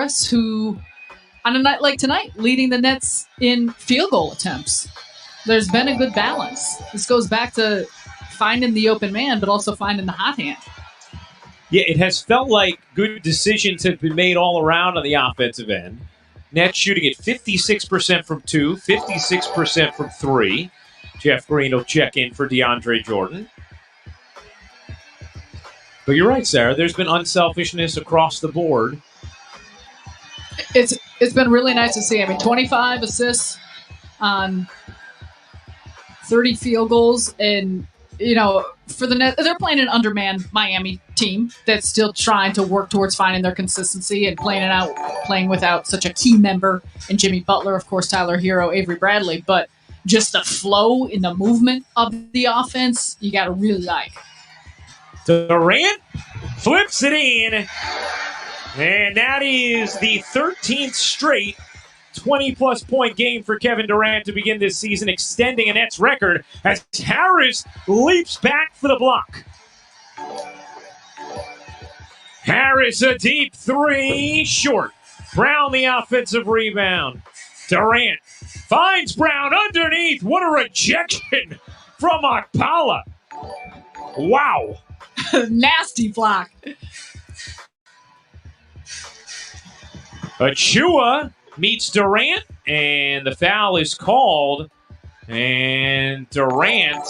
Harris, who on a night like tonight, leading the Nets in field goal attempts. There's been a good balance. This goes back to finding the open man, but also finding the hot hand. Yeah, it has felt like good decisions have been made all around on the offensive end. Nets shooting at 56% from 2, 56% from 3. Jeff Green will check in for DeAndre Jordan. But you're right, Sarah. There's been unselfishness across the board. It's been really nice to see. I mean, 25 assists on 30 field goals. And, you know, for the Nets, they're playing an undermanned Miami team that's still trying to work towards finding their consistency and playing without such a key member in Jimmy Butler, of course, Tyler Hero, Avery Bradley. But just the flow in the movement of the offense, you got to really like. Durant flips it in. And that is the 13th straight 20-plus point game for Kevin Durant to begin this season, extending a Nets record as Harris leaps back for the block. Harris, a deep three, short. Brown, the offensive rebound. Durant finds Brown underneath. What a rejection from Okpala. Wow. Nasty block. Achua meets Durant, and the foul is called. And Durant.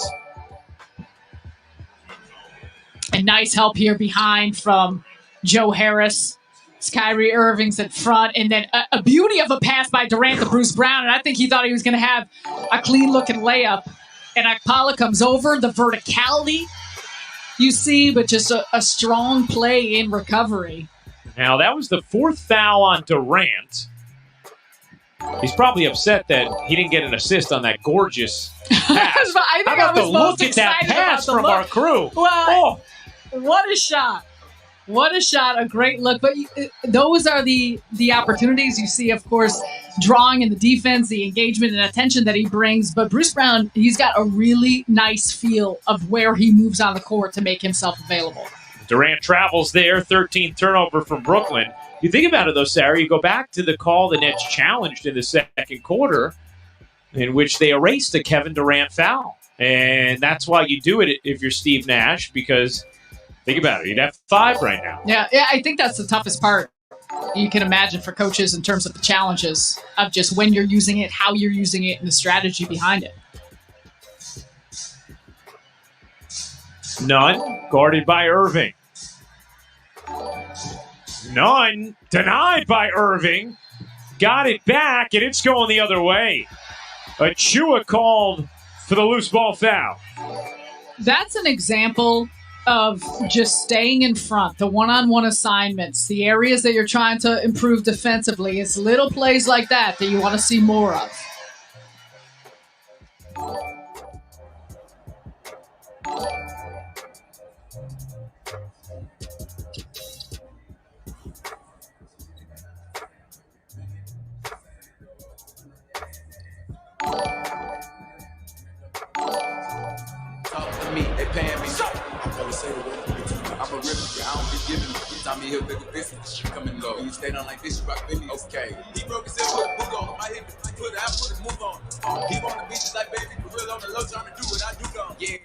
A nice help here behind from Joe Harris. Kyrie Irving's in front, and then a beauty of a pass by Durant to Bruce Brown, and I think he thought he was going to have a clean-looking layup. And Okpala comes over, the verticality you see, but just a strong play in recovery. Now, that was the fourth foul on Durant. He's probably upset that he didn't get an assist on that gorgeous pass. I think How about I was the most look at that excited pass about the from our crew? Well, what a shot. What a shot, a great look. But those are the opportunities you see, of course, drawing in the defense, the engagement and attention that he brings. But Bruce Brown, he's got a really nice feel of where he moves on the court to make himself available. Durant travels there, 13th turnover from Brooklyn. You think about it, though, Sarah, you go back to the call the Nets challenged in the second quarter in which they erased a Kevin Durant foul. And that's why you do it if you're Steve Nash, because think about it, you'd have 5 right now. Yeah, I think that's the toughest part you can imagine for coaches in terms of the challenges of just when you're using it, how you're using it, and the strategy behind it. Nunn, guarded by Irving. Nunn, denied by Irving. Got it back, and it's going the other way. Achua called for the loose ball foul. That's an example of just staying in front, the one-on-one assignments, the areas that you're trying to improve defensively. It's little plays like that you want to see more of. Me, they paying me. I'm gonna say the word. I'm a rip. I don't be giving. Tommy Hill, bigger business. Come and go. When you stay down like this, you rock Billy. Okay. He broke his head, put a book on. I hit it, put a move on. He on the beaches like baby, for real on the low, trying to do what I do though. Yeah.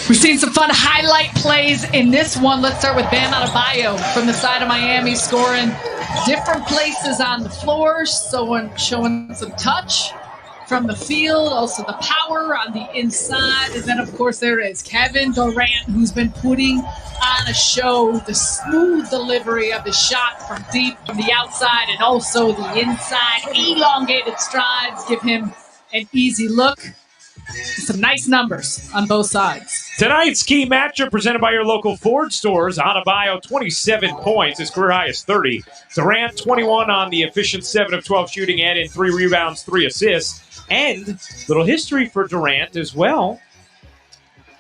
We've seen some fun highlight plays in this one. Let's start with Bam Adebayo from the side of Miami, scoring different places on the floor, showing some touch from the field, also the power on the inside. And then, of course, there is Kevin Durant, who's been putting on a show. The smooth delivery of the shot from deep from the outside and also the inside. Elongated strides give him an easy look. Some nice numbers on both sides. Tonight's key matchup presented by your local Ford stores. Adebayo, 27 points. His career high is 30. Durant, 21 on the efficient 7 of 12 shooting and in 3 rebounds, 3 assists. And little history for Durant as well.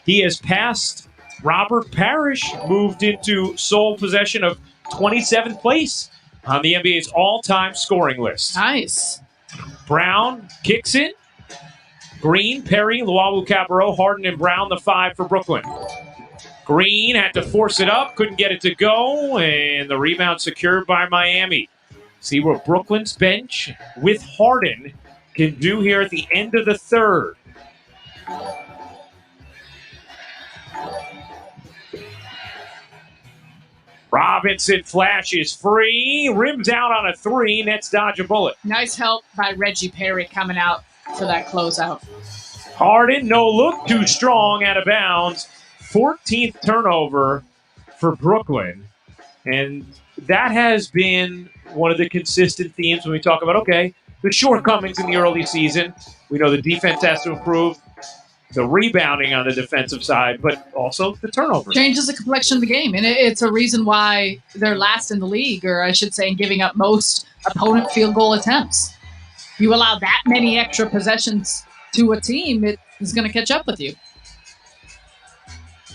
He has passed Robert Parrish, moved into sole possession of 27th place on the NBA's all-time scoring list. Nice. Brown kicks in. Green, Perry, Luwawu-Cabarrot, Harden, and Brown, the 5 for Brooklyn. Green had to force it up, couldn't get it to go, and the rebound secured by Miami. See what Brooklyn's bench with Harden can do here at the end of the third. Robinson flashes free, rims out on a 3, Nets dodge a bullet. Nice help by Reggie Perry coming out for that closeout. Harden, no look, too strong, out of bounds. 14th turnover for Brooklyn. And that has been one of the consistent themes when we talk about, okay, the shortcomings in the early season. We know the defense has to improve, the rebounding on the defensive side, but also the turnovers. Changes the complexion of the game, and it's a reason why they're last in the league, or I should say in giving up most opponent field goal attempts. You allow that many extra possessions to a team, it is going to catch up with you.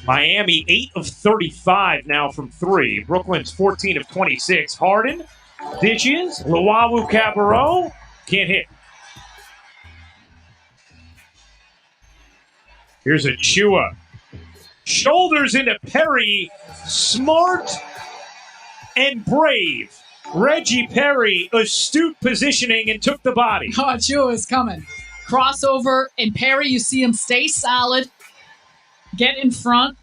Miami, 8 of 35 now from 3. Brooklyn's 14 of 26. Harden dishes. Luwawu-Cabarrot can't hit. Here's Achua. Shoulders into Perry. Smart and brave. Reggie Perry, astute positioning, and took the body. Oh, Achua is coming. Crossover, and Perry, you see him stay solid. Get in front.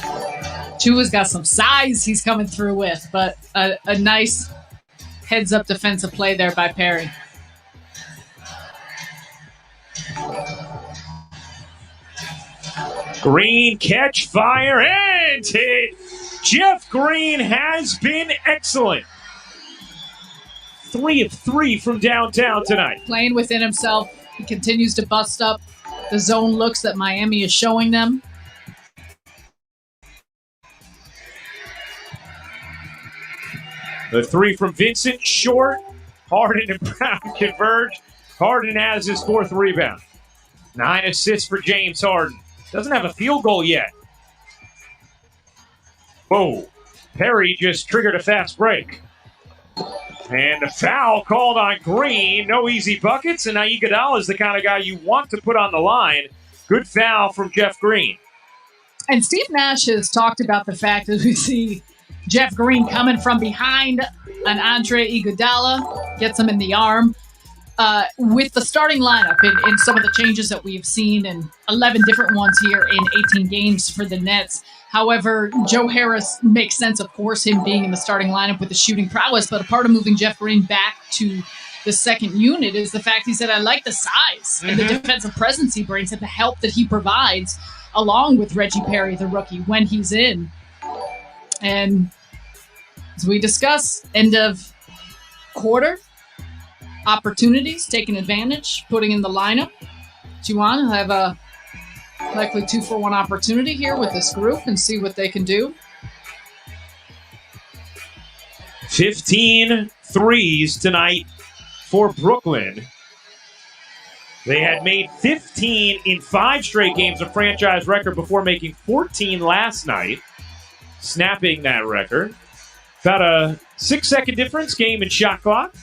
Achua's got some size he's coming through with, but a nice heads-up defensive play there by Perry. Green, catch, fire, and hit. Jeff Green has been excellent. 3 of 3 from downtown tonight. Playing within himself. He continues to bust up the zone looks that Miami is showing them. The 3 from Vincent, short. Harden and Brown converge. Harden has his 4th rebound. 9 assists for James Harden. Doesn't have a field goal yet. Whoa. Perry just triggered a fast break. And a foul called on Green. No easy buckets. And now Iguodala is the kind of guy you want to put on the line. Good foul from Jeff Green. And Steve Nash has talked about the fact that we see Jeff Green coming from behind an Andre Iguodala, gets him in the arm. With the starting lineup in some of the changes that we've seen, and 11 different ones here in 18 games for the Nets. However, Joe Harris makes sense, of course, him being in the starting lineup with the shooting prowess, but a part of moving Jeff Green back to the second unit is the fact he said, I like the size and the defensive presence he brings and the help that he provides along with Reggie Perry, the rookie, when he's in. And as we discuss, end of quarter, opportunities, taking advantage, putting in the lineup. Juwan will have a likely 2-for-1 opportunity here with this group and see what they can do. 15 threes tonight for Brooklyn. They had made 15 in 5 straight games, a franchise record, before making 14 last night, snapping that record. About a 6-second difference, game and shot clock.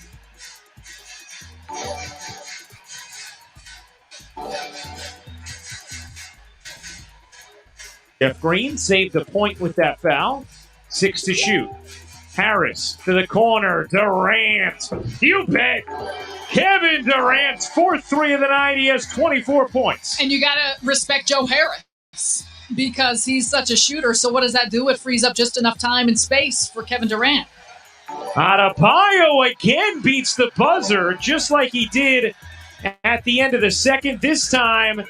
Jeff Green saved a point with that foul. 6 to shoot. Harris to the corner. Durant. You bet. Kevin Durant's fourth three of the night. He has 24 points. And you got to respect Joe Harris because he's such a shooter. So what does that do? It frees up just enough time and space for Kevin Durant. Adebayo again beats the buzzer just like he did at the end of the second. This time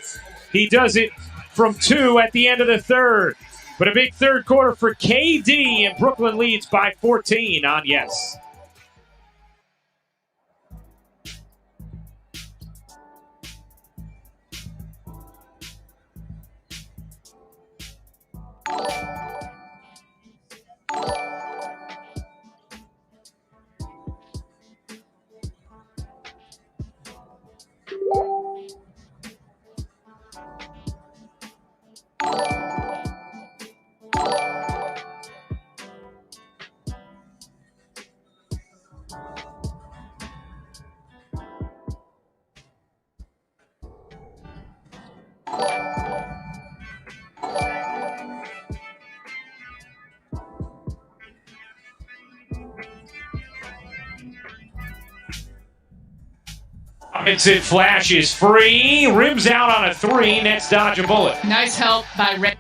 he does it from 2 at the end of the third. But a big third quarter for KD, and Brooklyn leads by 14 on Yes. Robinson flashes free, rims out on a 3, Nets dodge a bullet. Nice help by Red.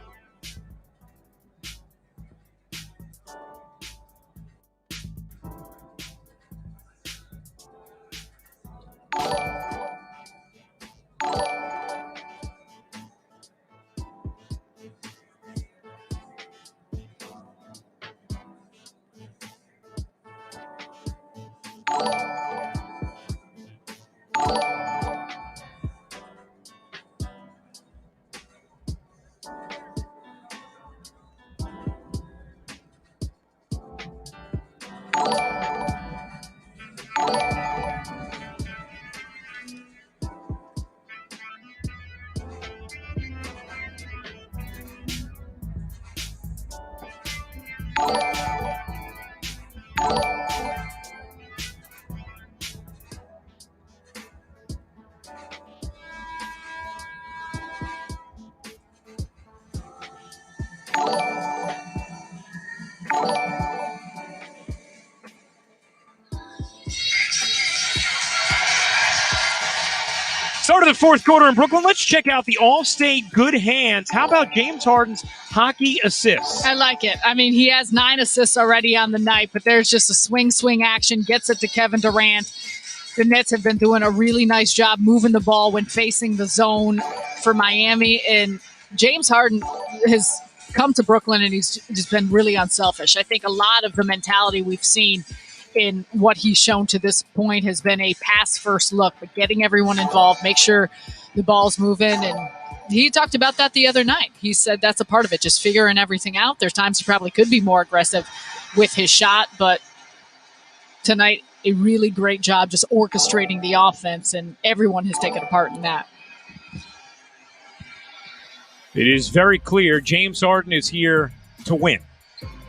Start of the fourth quarter in Brooklyn. Let's check out the All-State good hands. How about James Harden's hockey assists? I like it. I mean, he has 9 assists already on the night, but there's just a swing action, gets it to Kevin Durant. The Nets have been doing a really nice job moving the ball when facing the zone for Miami. And James Harden has come to Brooklyn, and he's just been really unselfish. I think a lot of the mentality we've seen in what he's shown to this point has been a pass-first look, but getting everyone involved, make sure the ball's moving. And he talked about that the other night. He said that's a part of it, just figuring everything out. There's times he probably could be more aggressive with his shot, but tonight, a really great job just orchestrating the offense, and everyone has taken a part in that. It is very clear James Harden is here to win.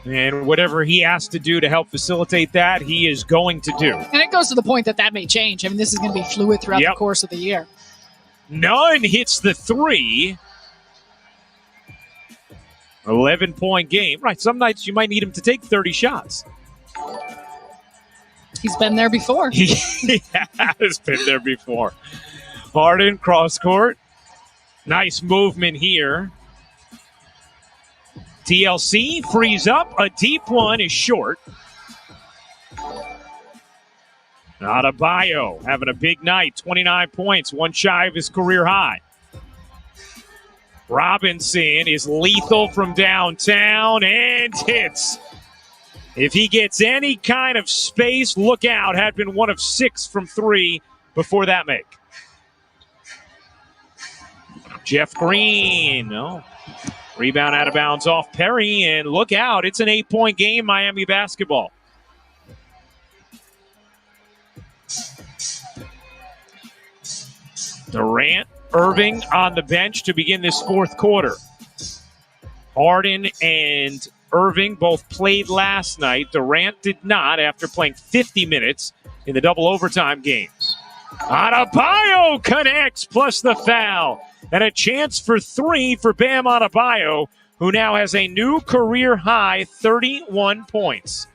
And whatever he has to do to help facilitate that, he is going to do. And it goes to the point that may change. I mean, this is going to be fluid throughout the course of the year. Nunn hits the 3. 11-point game. Right, some nights you might need him to take 30 shots. He's been there before. He has been there before. Harden, cross court. Nice movement here. TLC frees up. A deep one is short. Adebayo having a big night. 29 points, one shy of his career high. Robinson is lethal from downtown and hits. If he gets any kind of space, look out. Had been 1 of 6 from 3 before that make. Jeff Green. No. Rebound out of bounds off Perry, and look out. It's an 8-point game, Miami basketball. Durant, Irving on the bench to begin this fourth quarter. Harden and Irving both played last night. Durant did not after playing 50 minutes in the double overtime games. Adebayo connects plus the foul. And a chance for 3 for Bam Adebayo, who now has a new career high 31 points.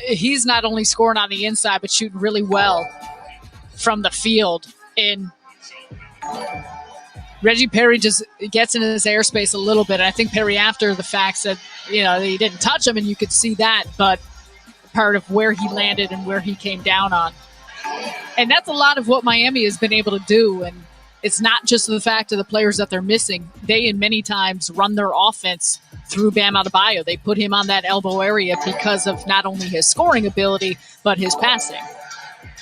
He's not only scoring on the inside, but shooting really well from the field. And Reggie Perry just gets in his airspace a little bit. And I think Perry, after the fact, said, he didn't touch him, and you could see that, but part of where he landed and where he came down on. And that's a lot of what Miami has been able to do. And it's not just the fact of the players that they're missing. They, in many times, run their offense through Bam Adebayo. They put him on that elbow area because of not only his scoring ability, but his passing.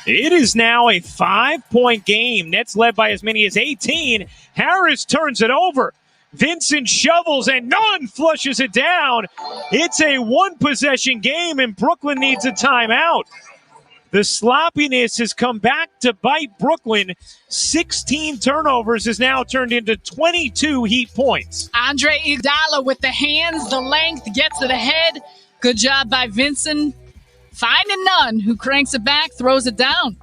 It is now a 5-point game. Nets led by as many as 18. Harris turns it over. Vincent shovels and Nunn flushes it down. It's a one-possession game, and Brooklyn needs a timeout. The sloppiness has come back to bite Brooklyn. 16 turnovers has now turned into 22 Heat points. Andre Iguodala with the hands, the length, gets it ahead. Good job by Vincent. Finding Nunn, who cranks it back, throws it down.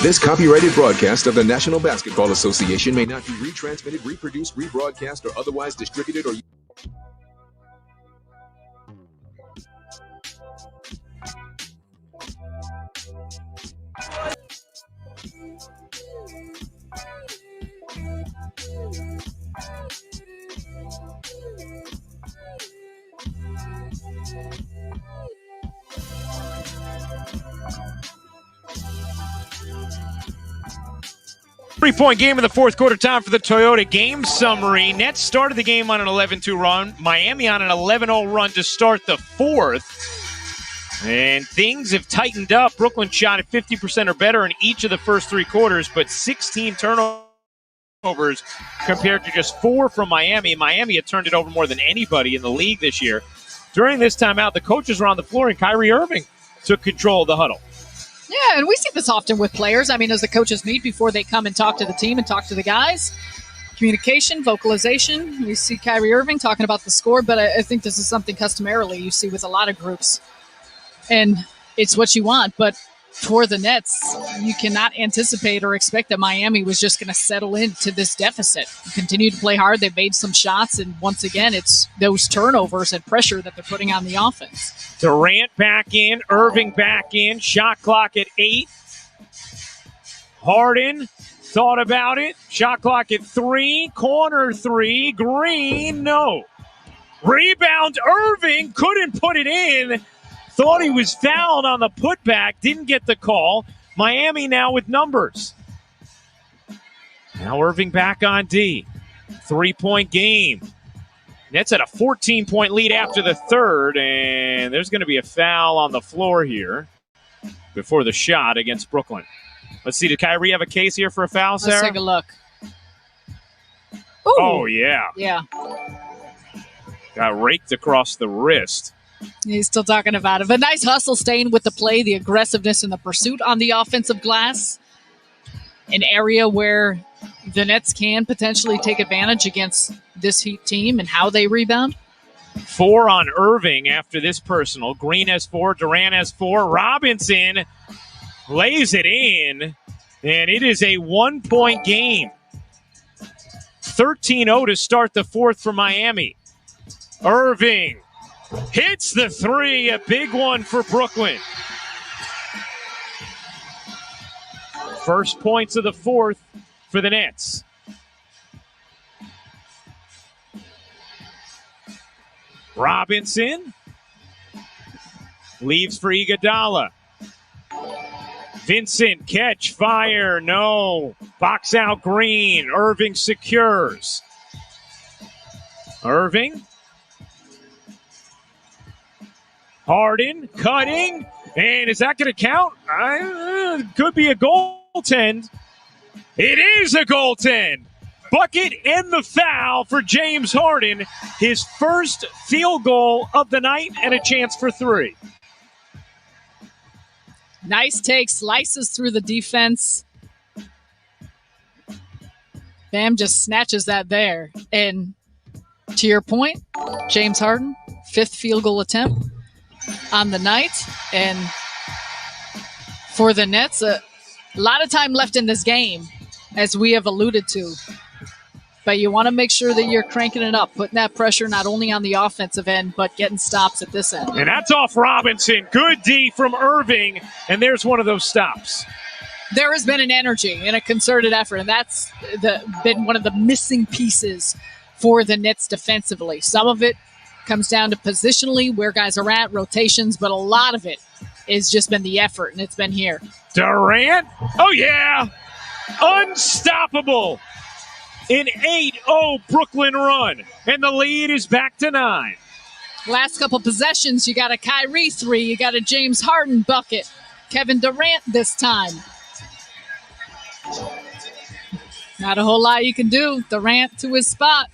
This copyrighted broadcast of the National Basketball Association may not be retransmitted, reproduced, rebroadcast, or otherwise distributed or... Three-point game in the fourth quarter. Time for the Toyota game summary. Nets started the game on an 11-2 run. Miami on an 11-0 run to start the fourth. And things have tightened up. Brooklyn shot at 50% or better in each of the first three quarters, but 16 turnovers compared to just 4 from Miami. Miami had turned it over more than anybody in the league this year. During this timeout, the coaches were on the floor, and Kyrie Irving took control of the huddle. Yeah, and we see this often with players. I mean, as the coaches meet before they come and talk to the team and talk to the guys. Communication, vocalization. You see Kyrie Irving talking about the score, but I think this is something customarily you see with a lot of groups. And it's what you want, but for the Nets, you cannot anticipate or expect that Miami was just going to settle into this deficit. Continue to play hard. They've made some shots, and once again, it's those turnovers and pressure that they're putting on the offense. Durant back in, Irving back in, shot clock at 8. Harden thought about it, shot clock at 3, corner 3, Green, no. Rebound, Irving couldn't put it in. Thought he was fouled on the putback, didn't get the call. Miami now with numbers. Now Irving back on D. 3-point game. Nets at a 14-point lead after the third, and there's going to be a foul on the floor here before the shot against Brooklyn. Let's see, did Kyrie have a case here for a foul, Sarah? Let's take a look. Ooh. Oh, yeah. Yeah. Got raked across the wrist. He's still talking about it. But nice hustle staying with the play, the aggressiveness and the pursuit on the offensive glass. An area where the Nets can potentially take advantage against this Heat team and how they rebound. 4 on Irving after this personal. Green has 4, Durant has 4. Robinson lays it in, and it is a 1-point game. 13-0 to start the fourth for Miami. Irving hits the 3, a big one for Brooklyn. First points of the fourth for the Nets. Robinson leaves for Iguodala. Vincent, catch, fire, no. Box out Green. Irving secures. Irving. Harden cutting, and is that going to count? Could be a goaltend. It is a goaltend. Bucket and the foul for James Harden. His first field goal of the night and a chance for 3. Nice take, slices through the defense. Bam just snatches that there. And to your point, James Harden, 5th field goal attempt on the night. And for the Nets, a lot of time left in this game. as we have alluded to. But you want to make sure that you're cranking it up, putting that pressure not only on the offensive end, but getting stops at this end. And that's off Robinson. Good D from Irving, and there's one of those stops. There has been an energy and a concerted effort, and that's been one of the missing pieces for the Nets defensively. Some of it comes down to positionally, where guys are at, rotations, but a lot of it has just been the effort, and it's been here. Durant, oh yeah, unstoppable. An 8-0 Brooklyn run, and the lead is back to 9. Last couple possessions, you got a Kyrie 3, you got a James Harden bucket, Kevin Durant this time. Not a whole lot you can do. Durant to his spot.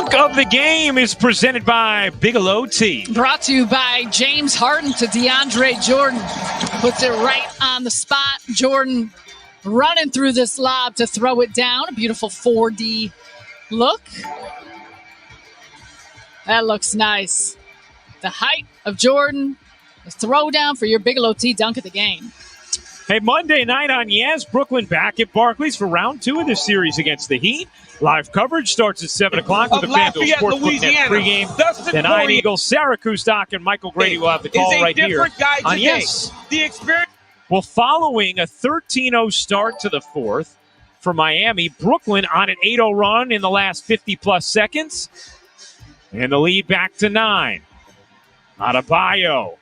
Dunk of the game is presented by Bigelow Tea. Brought to you by James Harden to DeAndre Jordan. Puts it right on the spot. Jordan running through this lob to throw it down. A beautiful 4D look. That looks nice. The height of Jordan. A throw down for your Bigelow Tea dunk of the game. Hey, Monday night on Yes, Brooklyn back at Barclays for round 2 of this series against the Heat. Live coverage starts at 7 o'clock with the FanDuel Sportsbook Net pregame. Tonight, Eagles, Sarah Kustok, and Michael Grady will have the call right here on Yes. The experience. Well, following a 13-0 start to the fourth for Miami, Brooklyn on an 8-0 run in the last 50-plus seconds. And the lead back to 9. Adebayo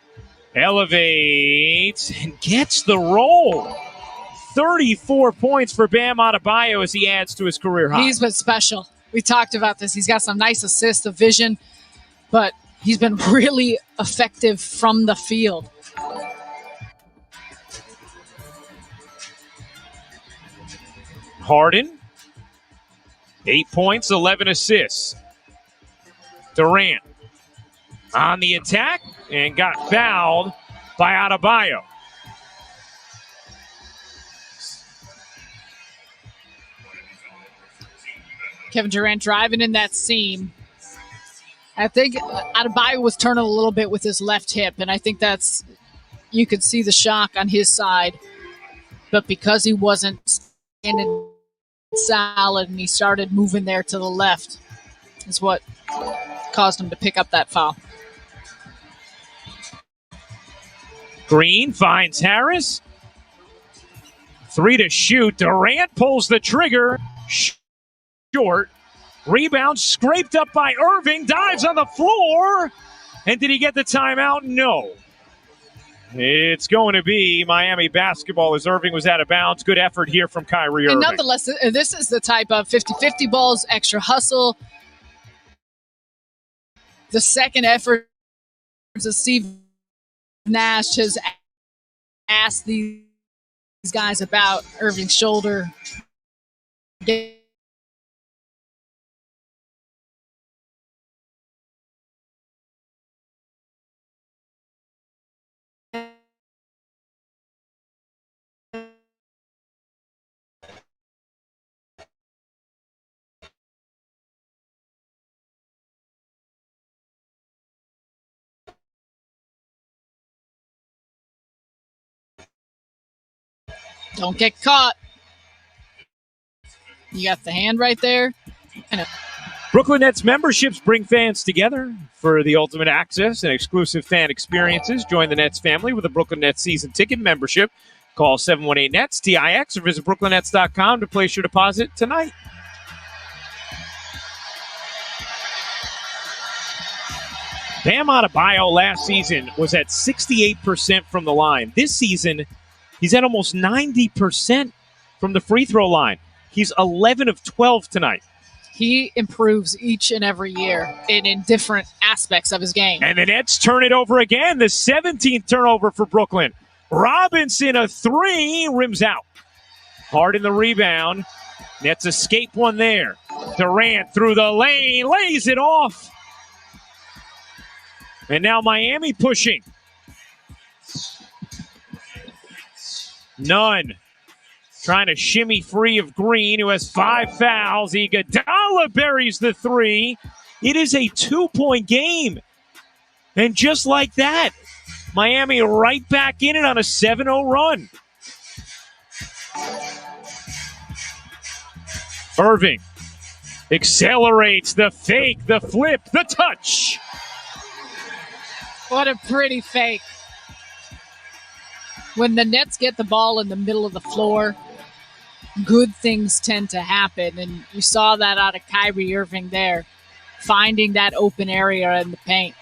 elevates and gets the roll. 34 points for Bam Adebayo as he adds to his career high. He's been special. We talked about this. He's got some nice assists, a vision, but he's been really effective from the field. Harden, 8 points, 11 assists. Durant on the attack and got fouled by Adebayo. Kevin Durant driving in that seam. I think Adebayo was turning a little bit with his left hip, and I think that's, you could see the shock on his side. But because he wasn't standing solid and he started moving there to the left is what caused him to pick up that foul. Green finds Harris. 3 to shoot. Durant pulls the trigger. Short. Rebound scraped up by Irving. Dives on the floor. And did he get the timeout? No. It's going to be Miami basketball as Irving was out of bounds. Good effort here from Kyrie Irving. And nonetheless, this is the type of 50-50 balls, extra hustle. The second effort, Steve Nash has asked these guys about Irving's shoulder. Don't get caught. You got the hand right there. Brooklyn Nets memberships bring fans together for the ultimate access and exclusive fan experiences. Join the Nets family with a Brooklyn Nets season ticket membership. Call 718-NETS-TIX or visit BrooklynNets.com to place your deposit tonight. Bam Adebayo last season was at 68% from the line. This season, he's at almost 90% from the free throw line. He's 11 of 12 tonight. He improves each and every year in different aspects of his game. And the Nets turn it over again. The 17th turnover for Brooklyn. Robinson, a three, rims out. Harden the rebound. Nets escape one there. Durant through the lane, lays it off. And now Miami pushing. Nunn trying to shimmy free of Green, who has 5 fouls. Iguodala buries the three. It is a 2-point game. And just like that, Miami right back in it on a 7-0 run. Irving accelerates the fake, the flip, the touch. What a pretty fake. When the Nets get the ball in the middle of the floor, good things tend to happen. And you saw that out of Kyrie Irving there, finding that open area in the paint.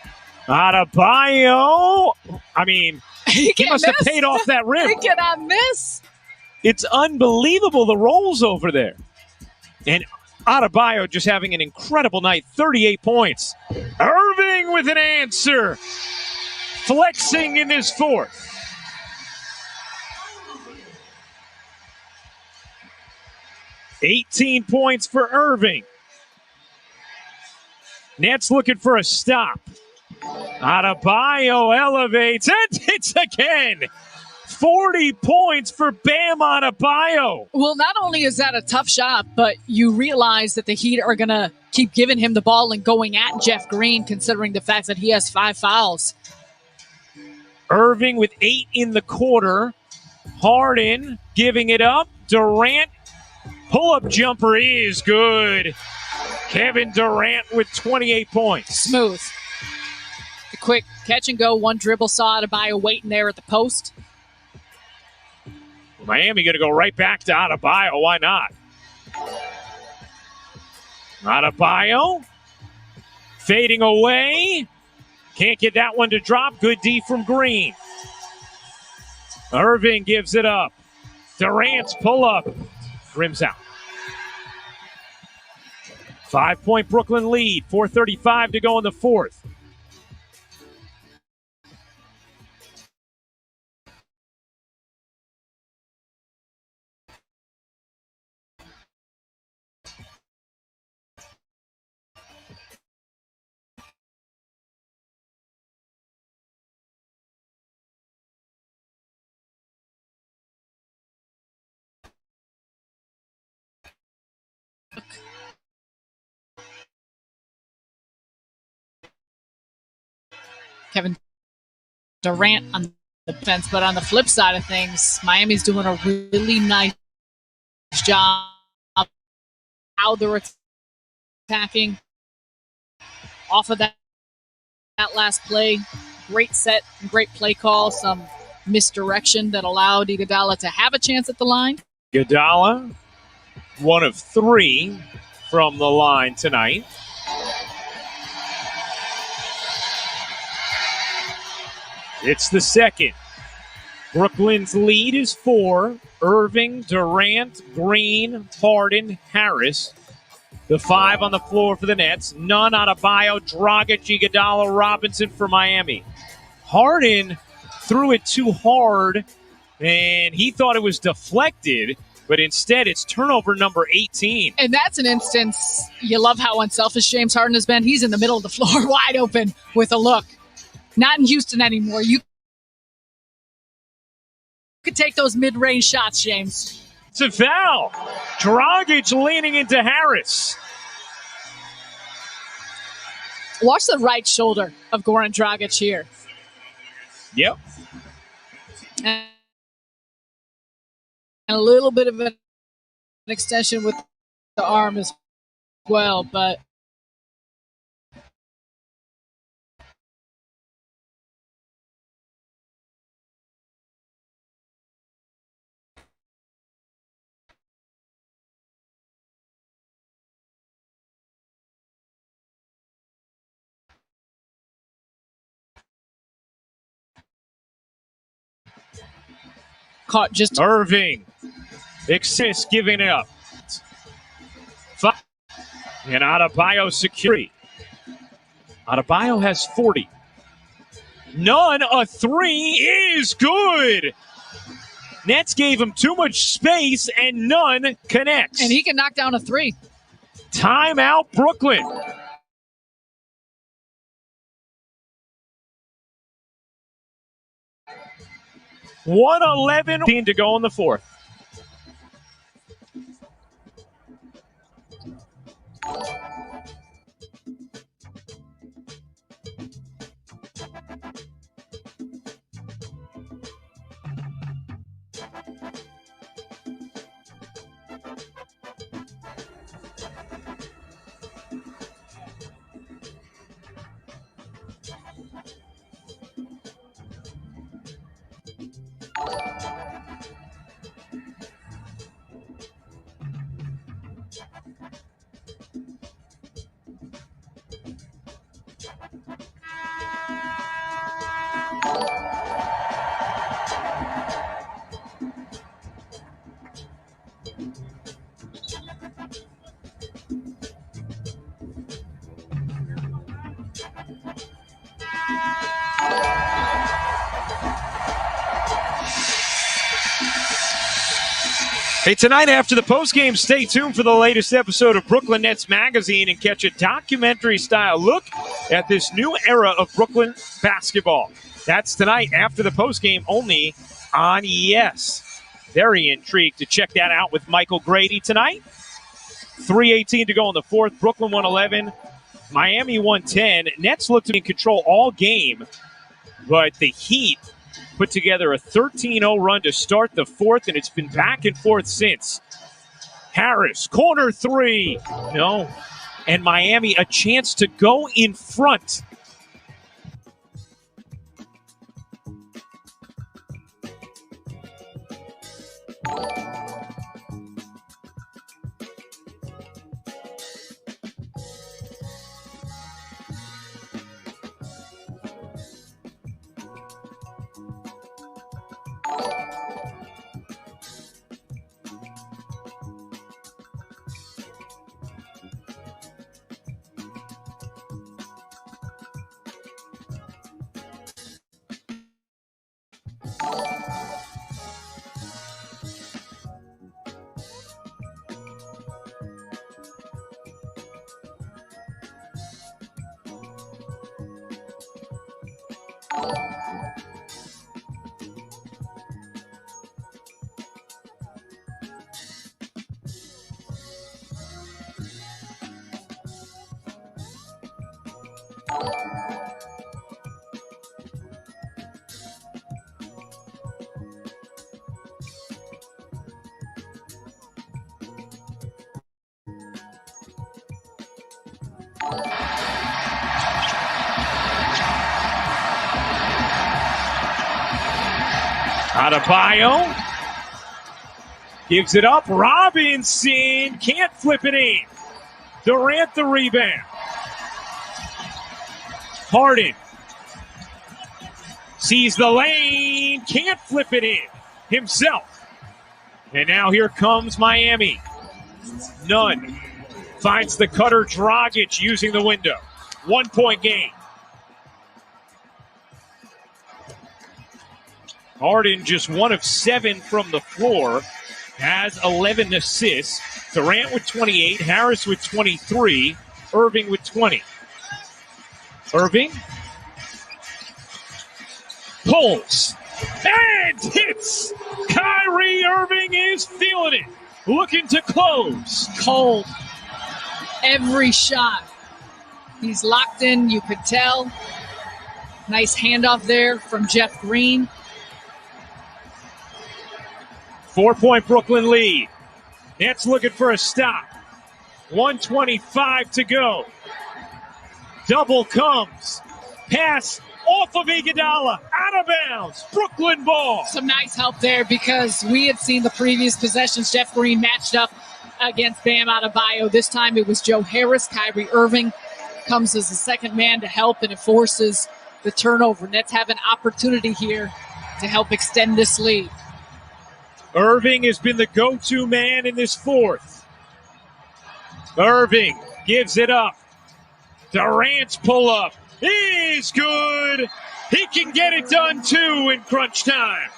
Adebayo. I mean, he must have paid off that rim. He cannot miss. It's unbelievable, the rolls over there. And Adebayo just having an incredible night, 38 points. Irving with an answer. Flexing in his fourth. $18 points for Irving. Nets looking for a stop. Adebayo elevates and hits again. 40 points for Bam Adebayo. Well, not only is that a tough shot, but you realize that the Heat are going to keep giving him the ball and going at Jeff Green, considering the fact that he has 5 fouls. Irving with 8 in the quarter. Harden giving it up. Durant, pull-up jumper is good. Kevin Durant with 28 points. Smooth. A quick catch and go, one dribble, saw Adebayo waiting there at the post. Miami going to go right back to Adebayo. Why not? Adebayo fading away. Can't get that one to drop. Good D from Green. Irving gives it up. Durant's pull-up. Rims out. 5-point Brooklyn lead. 4:35 to go in the fourth. Kevin Durant on the defense, but on the flip side of things, Miami's doing a really nice job how they're attacking off of that last play. Great set, great play call, some misdirection that allowed Iguodala to have a chance at the line. Iguodala, 1 of 3 from the line tonight. It's the second. Brooklyn's lead is 4. Irving, Durant, Green, Harden, Harris. The 5 on the floor for the Nets. Nunn, Adebayo, Dragic, Iguodala, Robinson for Miami. Harden threw it too hard, and he thought it was deflected, but instead it's turnover number 18. And that's an instance, you love how unselfish James Harden has been. He's in the middle of the floor, wide open with a look. Not in Houston anymore. You could take those mid-range shots, James. It's a foul. Dragic leaning into Harris. Watch the right shoulder of Goran Dragic here. Yep. And a little bit of an extension with the arm as well, but caught just Irving. Exist giving it up. 5. And Adebayo security. Adebayo has 40. Nunn, a 3 is good. Nets gave him too much space, and Nunn connects. and he can knock down a 3. Timeout, Brooklyn. $111 to go in the 4th. Hey, tonight after the postgame, stay tuned for the latest episode of Brooklyn Nets Magazine and catch a documentary-style look at this new era of Brooklyn basketball. That's tonight after the postgame only on YES. Very intrigued to check that out with Michael Grady tonight. 3:18 to go in the 4th. Brooklyn 111, Miami 110. Nets look to be in control all game, but the Heat put together a 13-0 run to start the 4th, and it's been back and forth since. Harris, corner 3. No. And Miami a chance to go in front. Adebayo gives it up. Robinson can't flip it in. Durant the rebound. Harden Sees the lane, can't flip it in himself. And now here comes Miami. Nunn finds the cutter, Dragic using the window. 1 point game. Harden just 1 of 7 from the floor. Has 11 assists. Durant with 28. Harris with 23. Irving with 20. Irving pulls and hits. Kyrie Irving is feeling it. Looking to close. Cold. Every shot. He's locked in, you could tell. Nice handoff there from Jeff Green. 4-point Brooklyn lead. Nets looking for a stop. 1:25 to go. Double comes. Pass off of Iguodala. Out of bounds. Brooklyn ball. Some nice help there because we had seen the previous possessions. Jeff Green matched up against Bam Adebayo. This time it was Joe Harris. Kyrie Irving comes as the second man to help, and it forces the turnover. Nets have an opportunity here to help extend this lead. Irving has been the go-to man in this fourth. Irving gives it up. Durant's pull-up is good. He can get it done, too, in crunch time.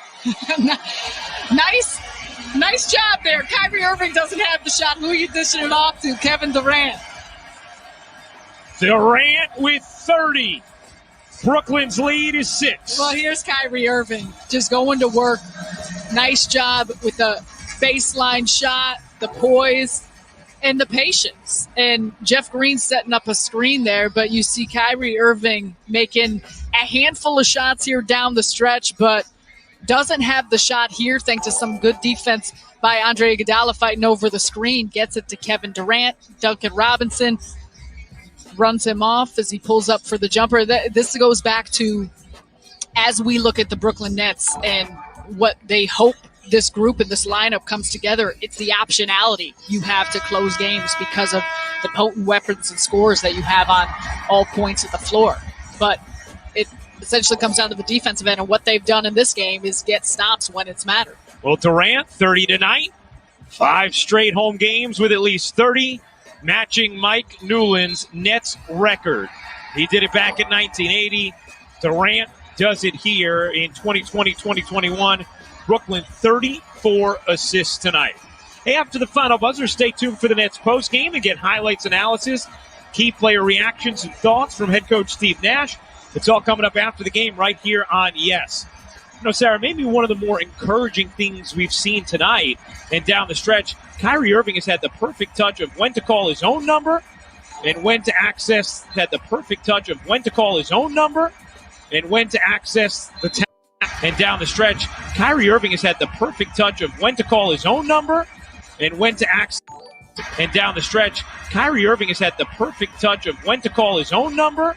Nice job there. Kyrie Irving doesn't have the shot. Who are you dishing it off to? Kevin Durant. Durant with 30. Brooklyn's lead is 6. Well, here's Kyrie Irving just going to work. Nice job with the baseline shot, the poise, and the patience. And Jeff Green setting up a screen there, but you see Kyrie Irving making a handful of shots here down the stretch, but doesn't have the shot here thanks to some good defense by Andre Iguodala fighting over the screen. Gets it to Kevin Durant. Duncan Robinson runs him off as he pulls up for the jumper. This goes back to, as we look at the Brooklyn Nets and what they hope this group and this lineup comes together, it's the optionality you have to close games because of the potent weapons and scores that you have on all points of the floor. But it essentially comes down to the defensive end, and what they've done in this game is get stops when it's mattered. Well, Durant, 30 tonight. 5 straight home games with at least 30, matching Mike Newland's Nets record. He did it back in 1980. Durant does it here in 2020-2021. Brooklyn, 34 assists tonight. Hey, after the final buzzer, stay tuned for the Nets postgame and get highlights, analysis, key player reactions, and thoughts from head coach Steve Nash. It's all coming up after the game right here on Yes. You know, Sarah, maybe one of the more encouraging things we've seen tonight and down the stretch, Kyrie Irving has had the perfect touch of when to call his own number and when to access the and down the stretch, Kyrie Irving has had the perfect touch of when to call his own number and when to access. And down the stretch, Kyrie Irving has had the perfect touch of when to call his own number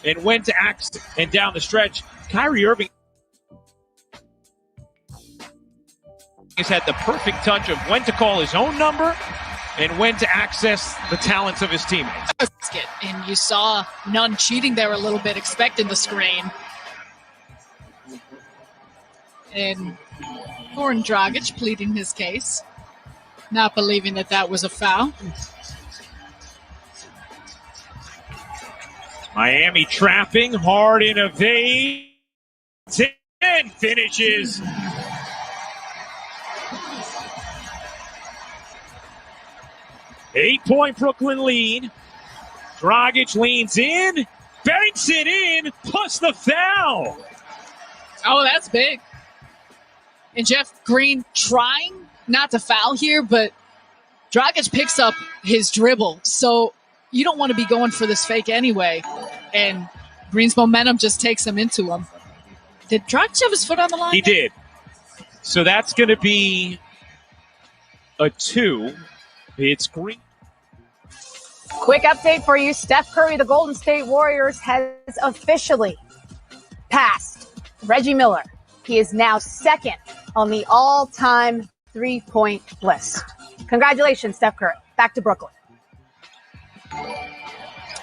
and when to access. And down the stretch, Kyrie Irving has had the perfect touch of when to call his own number and when to access the talents of his teammates. And you saw Nunn cheating there a little bit, expecting the screen. And Goran Dragic pleading his case, not believing that was a foul. Miami trapping, Harden evades, and finishes. Eight-point Brooklyn lead. Dragic leans in, banks it in, plus the foul. Oh, that's big. And Jeff Green trying not to foul here, but Dragic picks up his dribble. So you don't want to be going for this fake anyway. And Green's momentum just takes him into him. Did Dragic have his foot on the line? He did. So that's going to be a 2. It's Green. Quick update for you. Steph Curry, the Golden State Warriors, has officially passed Reggie Miller. He is now second on the all-time three-point list. Congratulations, Steph Curry. Back to Brooklyn.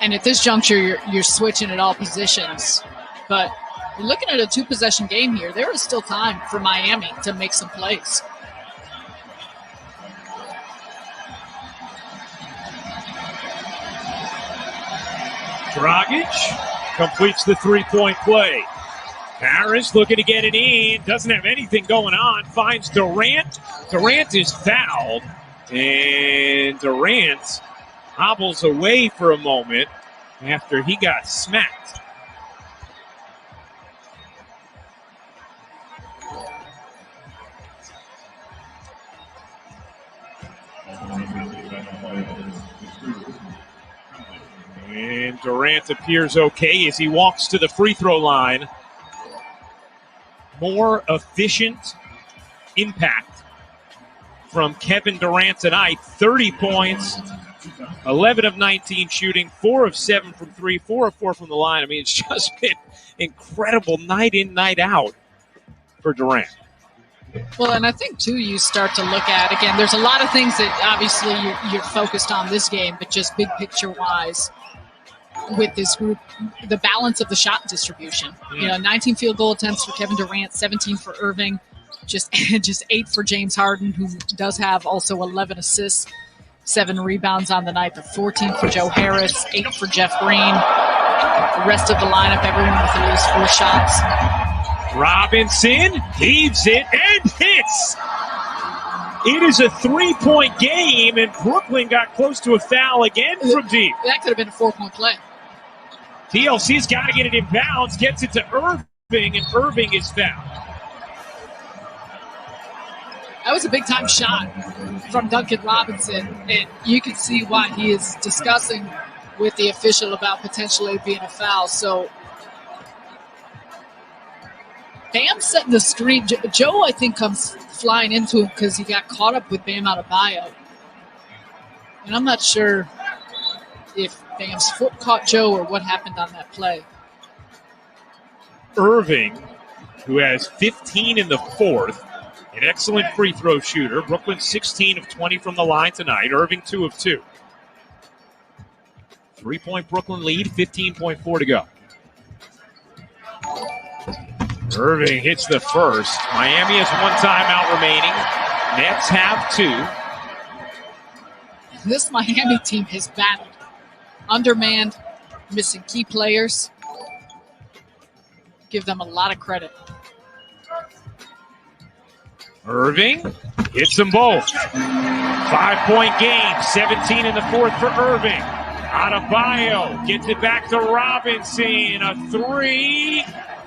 And at this juncture, you're switching at all positions. But You're looking at a 2-possession game here. There is still time for Miami to make some plays. Dragic completes the three-point play. Harris looking to get it in. Doesn't have anything going on. Finds Durant. Durant is fouled. And Durant hobbles away for a moment after he got smacked. And Durant appears okay as he walks to the free throw line. More efficient impact from Kevin Durant tonight. 30 points, 11 of 19 shooting, 4 of 7 from 3, 4 of 4 from the line. I mean, it's just been incredible night in, night out for Durant. Well, and I think, too, you start to look at, again, there's a lot of things that obviously you're focused on this game, but just big picture-wise with this group, the balance of the shot distribution. 19 field goal attempts for Kevin Durant, 17 for Irving, just 8 for James Harden, who does have also 11 assists, 7 rebounds on the night, but 14 for Joe Harris, 8 for Jeff Green. The rest of the lineup, everyone with at least 4 shots. Robinson heaves it and hits. It is a 3-point game, and Brooklyn got close to a foul again from deep. That could have been a 4-point play. TLC's got to get it in bounds, gets it to Irving, and Irving is fouled. That was a big-time shot from Duncan Robinson, and you can see why he is discussing with the official about potentially being a foul. So Bam setting the screen. Joe, I think, comes flying into him because he got caught up with Bam Adebayo. And I'm not sure if Bam's foot caught Joe or what happened on that play. Irving, who has 15 in the fourth, an excellent free throw shooter. Brooklyn 16 of 20 from the line tonight. Irving 2 of 2. 3-point Brooklyn lead, 15.4 to go. Irving hits the first. Miami has 1 timeout remaining. Nets have 2. This Miami team has battled. Undermanned, missing key players. Give them a lot of credit. Irving hits them both. 5-point game, 17 in the fourth for Irving. Adebayo gets it back to Robinson. A 3,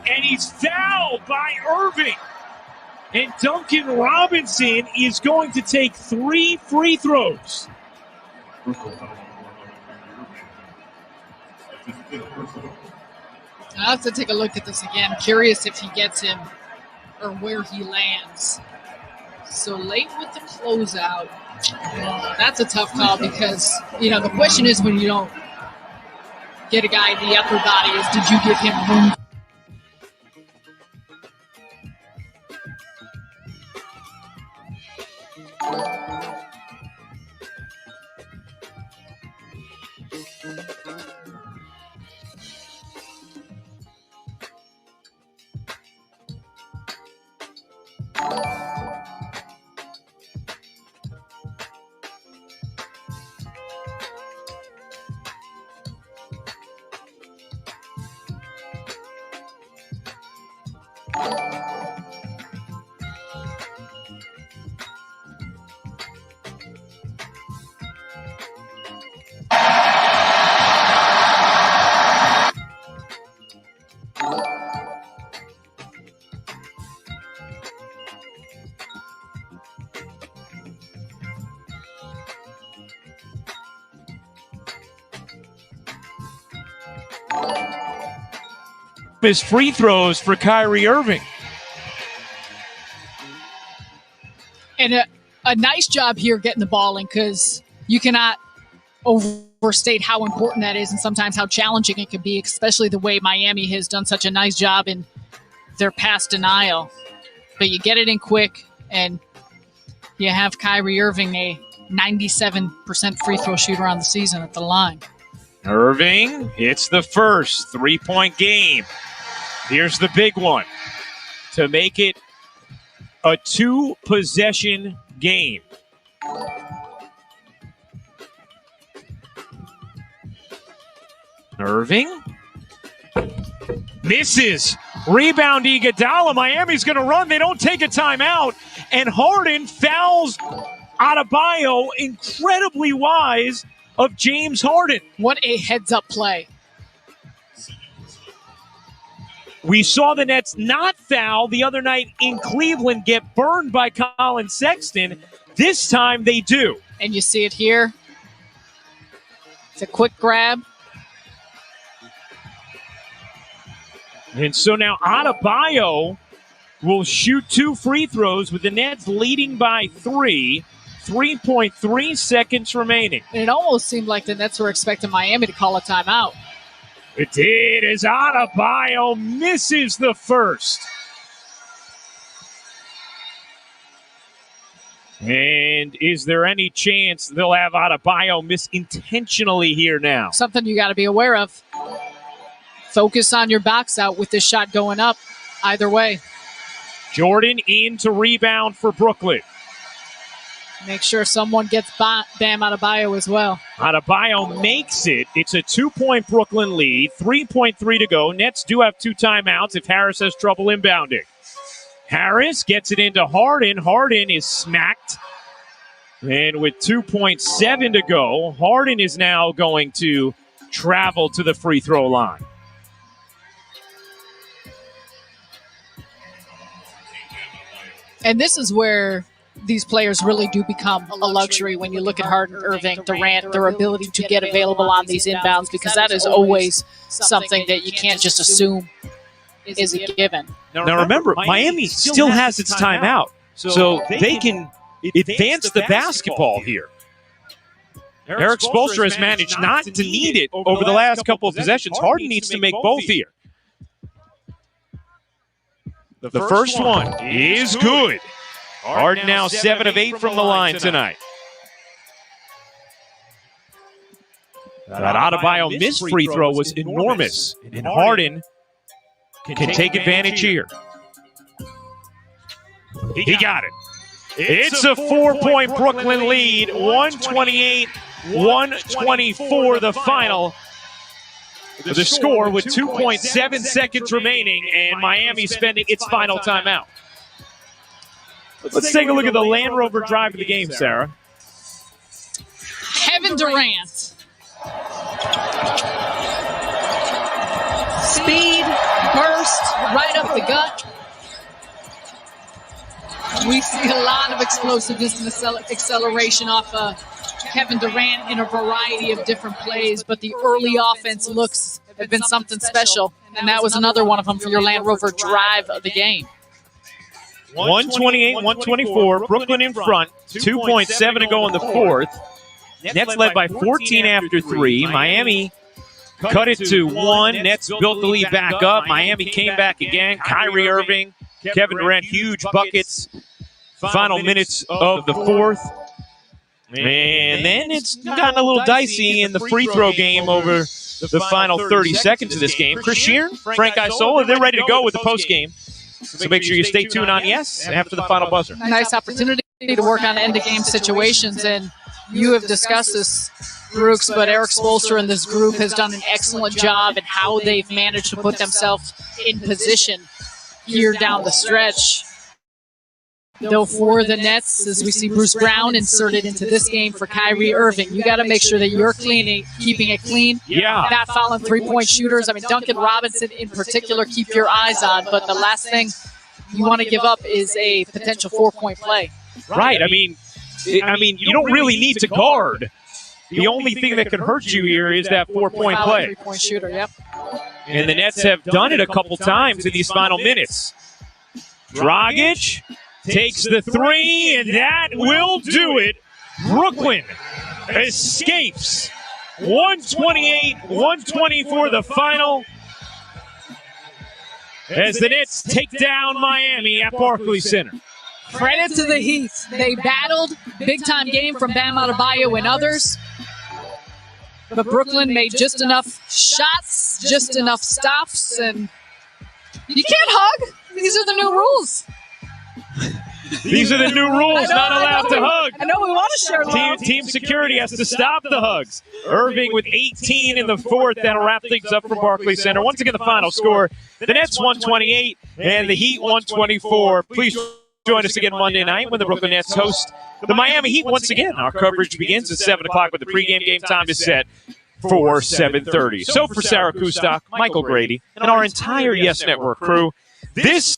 and he's fouled by Irving. And Duncan Robinson is going to take 3 free throws. I'll have to take a look at this again. Curious if he gets him or where he lands. So late with the closeout. That's a tough call because, the question is when you don't get a guy in the upper body is, did you give him room? His free throws for Kyrie Irving. And a nice job here getting the ball in because you cannot overstate how important that is and sometimes how challenging it can be, especially the way Miami has done such a nice job in their pass denial. But you get it in quick, and you have Kyrie Irving, a 97% free throw shooter on the season at the line. Irving hits the first 3-point game. Here's the big one to make it a 2-possession game. Irving misses. Rebound Iguodala. Miami's going to run. They don't take a timeout. And Harden fouls Adebayo. Incredibly wise of James Harden. What a heads-up play. We saw the Nets not foul the other night in Cleveland get burned by Colin Sexton. This time they do. And you see it here. It's a quick grab. And so now Adebayo will shoot 2 free throws with the Nets leading by 3. 3.3 seconds remaining. And it almost seemed like the Nets were expecting Miami to call a timeout. It did as Adebayo misses the first. And is there any chance they'll have Adebayo miss intentionally here now? Something you got to be aware of. Focus on your box out with this shot going up. Either way. Jordan in to rebound for Brooklyn. Make sure someone gets Bam Adebayo as well. Adebayo makes it. It's a 2-point Brooklyn lead. 3.3 to go. Nets do have 2 timeouts if Harris has trouble inbounding. Harris gets it into Harden. Harden is smacked. And with 2.7 to go, Harden is now going to travel to the free throw line. And this is where these players really do become a luxury when you look at Harden, Irving, Durant, their ability to get available on these inbounds, because that is always something that you can't just assume is a given. Now remember, Miami still has its timeout, so they can advance the basketball here. Eric Spoelstra has managed not to need it over the last couple of possessions. Harden needs to make both here. The first one is good. Harden now 7 of 8 from the line tonight. That Adebayo missed free throw was enormous, and Harden can take advantage here. He got it. It's a 4-point Brooklyn lead, 128-124 the final. The score with 2.7 seconds remaining, and Miami spending its final timeout. Let's take a look at the Land Rover drive of the game, Sarah. Kevin Durant. Speed, burst, right up the gut. We see a lot of explosiveness and acceleration off Kevin Durant in a variety of different plays, but the early offense looks have been something special, and that was another one of them for your Land Rover drive of the game. 128-124, Brooklyn in front, 2.7 to go in the fourth. Nets led by 14 after 3. Miami cut it to 1. Nets built the lead back up. Miami came back again. Kyrie Irving, Kevin Durant, huge buckets. Final minutes of the fourth. And then it's gotten a little dicey in the free throw game over the final 30 seconds of this game. Chris Sheeran, Frank Isola, they're ready to go with the postgame. So make sure you stay tuned on Yes after the final buzzer. Nice opportunity to work on end-of-game situations, and you have discussed this, Brooks, but Eric Spoelstra and this group has done an excellent job in how they've managed to put themselves in position here down the stretch. Though for the Nets, as we see Bruce Brown inserted into this game for Kyrie Irving, you got to make sure that you're keeping it clean. Yeah. Not fouling three-point shooters. I mean, Duncan Robinson in particular, keep your eyes on. But the last thing you want to give up is a potential 4-point play. Right. I mean, you don't really need to guard. The only thing that can hurt you here is that 4-point play. 3-point shooter, yep. And the Nets have done it a couple times in these final minutes. Dragic takes the 3, and that will do it. Brooklyn escapes. 128-124 the final, as the Nets take down Miami at Barclays Center. Credit to the Heat. They battled. Big-time game from Bam Adebayo and others. But Brooklyn made just enough shots, just enough stops, and You can't hug. These are the new rules. These are the new rules. Not allowed to hug. I know we want to share love. Team security has to stop the hugs. Irving with 18 in the fourth. That'll wrap things up from Barclays Center. Once again, the final score: the Nets 128 and the Heat 124. Please join us again Monday night when the Brooklyn Nets host the Miami Heat once again. Our coverage begins at 7 o'clock with the pregame game time is set for 7:30. So for Sarah Kustok, Michael Grady, and our entire Yes Network crew, this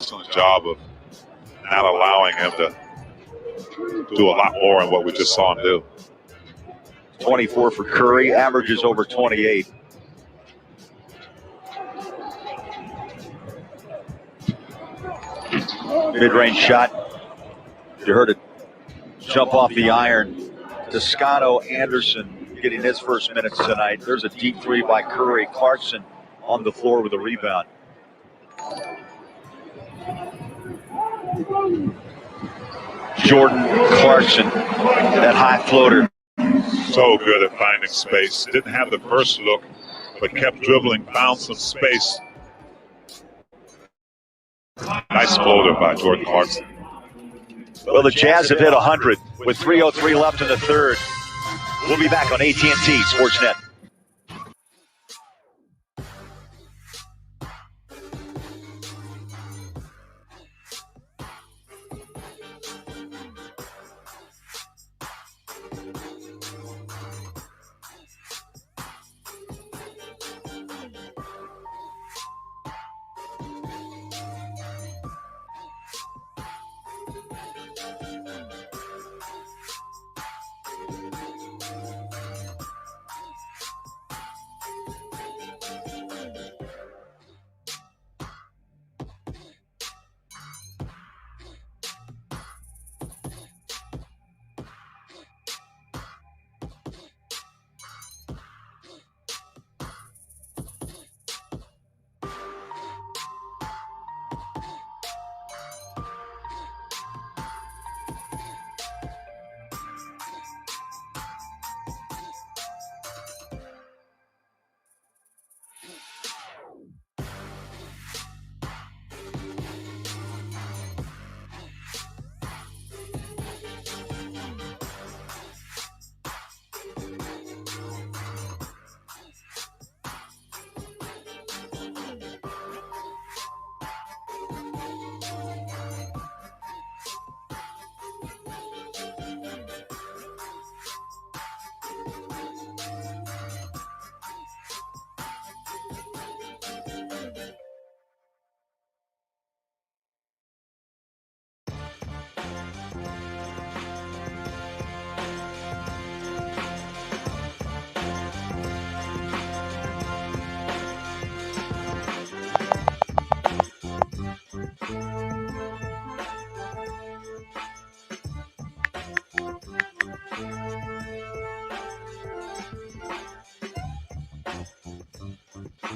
excellent job of not allowing him to do a lot more than what we just saw him do. 24 for Curry, averages over 28. Mid-range shot. You heard it jump off the iron. Toscano Anderson getting his first minutes tonight. There's a deep three by Curry. Clarkson on the floor with a rebound. Jordan Clarkson, that high floater. So good at finding space. Didn't have the first look, but kept dribbling, found some space. Nice floater by Jordan Clarkson. Well, the Jazz have hit 100 with 3:03 left in the third. We'll be back on AT&T Sportsnet.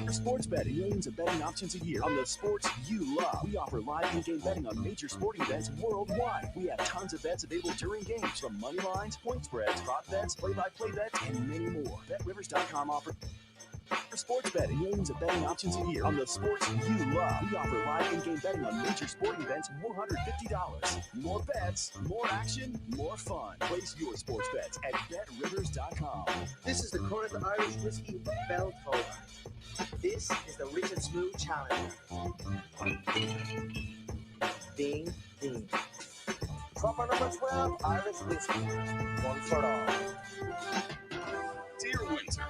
For sports betting, millions of betting options a year on the sports you love. We offer live in-game betting on major sporting events worldwide. We have tons of bets available during games, from money lines, point spreads, prop bets, play-by-play bets, and many more. BetRivers.com offers for sports betting, millions of betting options a year on the sports you love. We offer live in-game betting on major sporting events, $150. More bets, more action, more fun. Place your sports bets at BetRivers.com. This is the Corinth Irish Whiskey Bell Tower. This is the Rich and Smooth Challenger. Ding, ding. Proper number 12, Irish Whiskey. One for all. Dear Winter,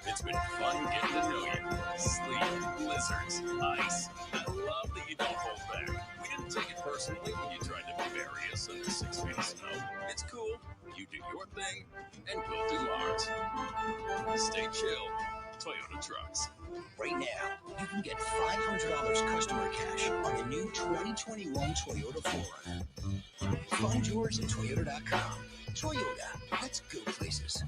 it's been fun getting to know you. Sleet, blizzards, ice. I love that you don't hold back. We didn't take it personally when you tried to bury us under 6 feet of snow. It's cool. You do your thing, and we'll do ours. Stay chill. Toyota Trucks. Right now, you can get $500 customer cash on a new 2021 Toyota 4Runner. Find yours at Toyota.com. Toyota, let's go places.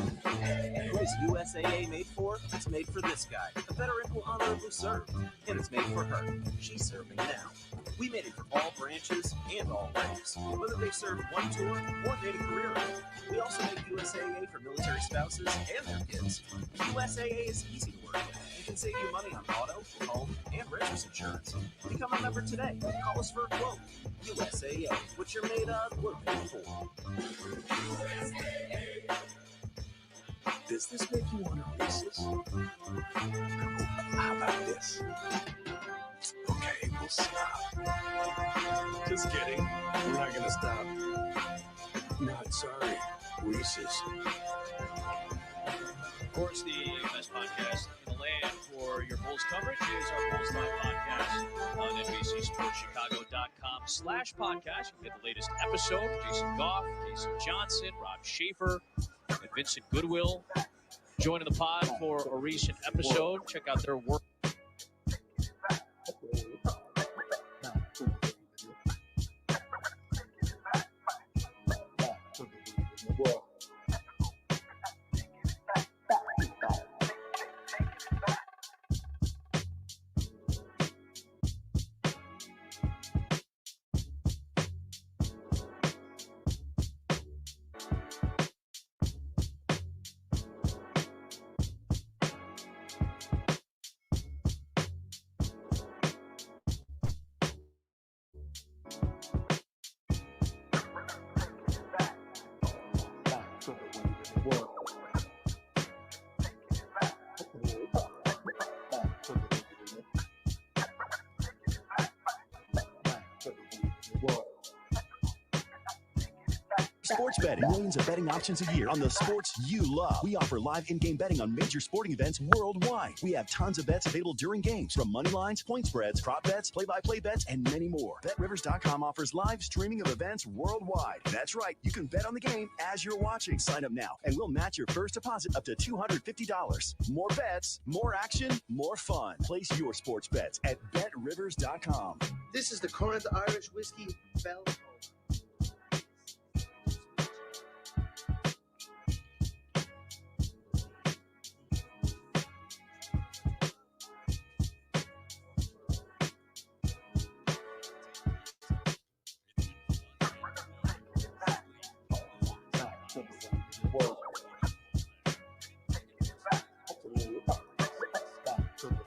Who is USAA made for? It's made for this guy, a veteran who honorably served. And it's made for her. She's serving now. We made it for all branches and all ranks, whether they served one tour or made a career in it. We also make USAA for military spouses and their kids. USAA is easy to work with. It can save you money on auto, home, and renter's insurance. Become a member today. Call us for a quote. USAA. What you're made of, we're paid for. Does this make you want to Reese's? How about this? Okay, we'll stop. Just kidding. We're not going to stop. Not sorry. Reese's. Of course, the best podcast in the land for your Bulls coverage is our Bulls Live podcast on NBCSportsChicago.com/podcast. You can get the latest episode. Jason Goff, Jason Johnson, Rob Schaefer, and Vincent Goodwill joining the pod for a recent episode. Check out their work. Sports betting, millions of betting options a year on the sports you love. We offer live in-game betting on major sporting events worldwide. We have tons of bets available during games, from money lines, point spreads, prop bets, play-by-play bets, and many more. BetRivers.com offers live streaming of events worldwide. That's right, you can bet on the game as you're watching. Sign up now, and we'll match your first deposit up to $250. More bets, more action, more fun. Place your sports bets at BetRivers.com. This is the Corinth Irish Whiskey Bell Tower. Does this make you want to Reese's?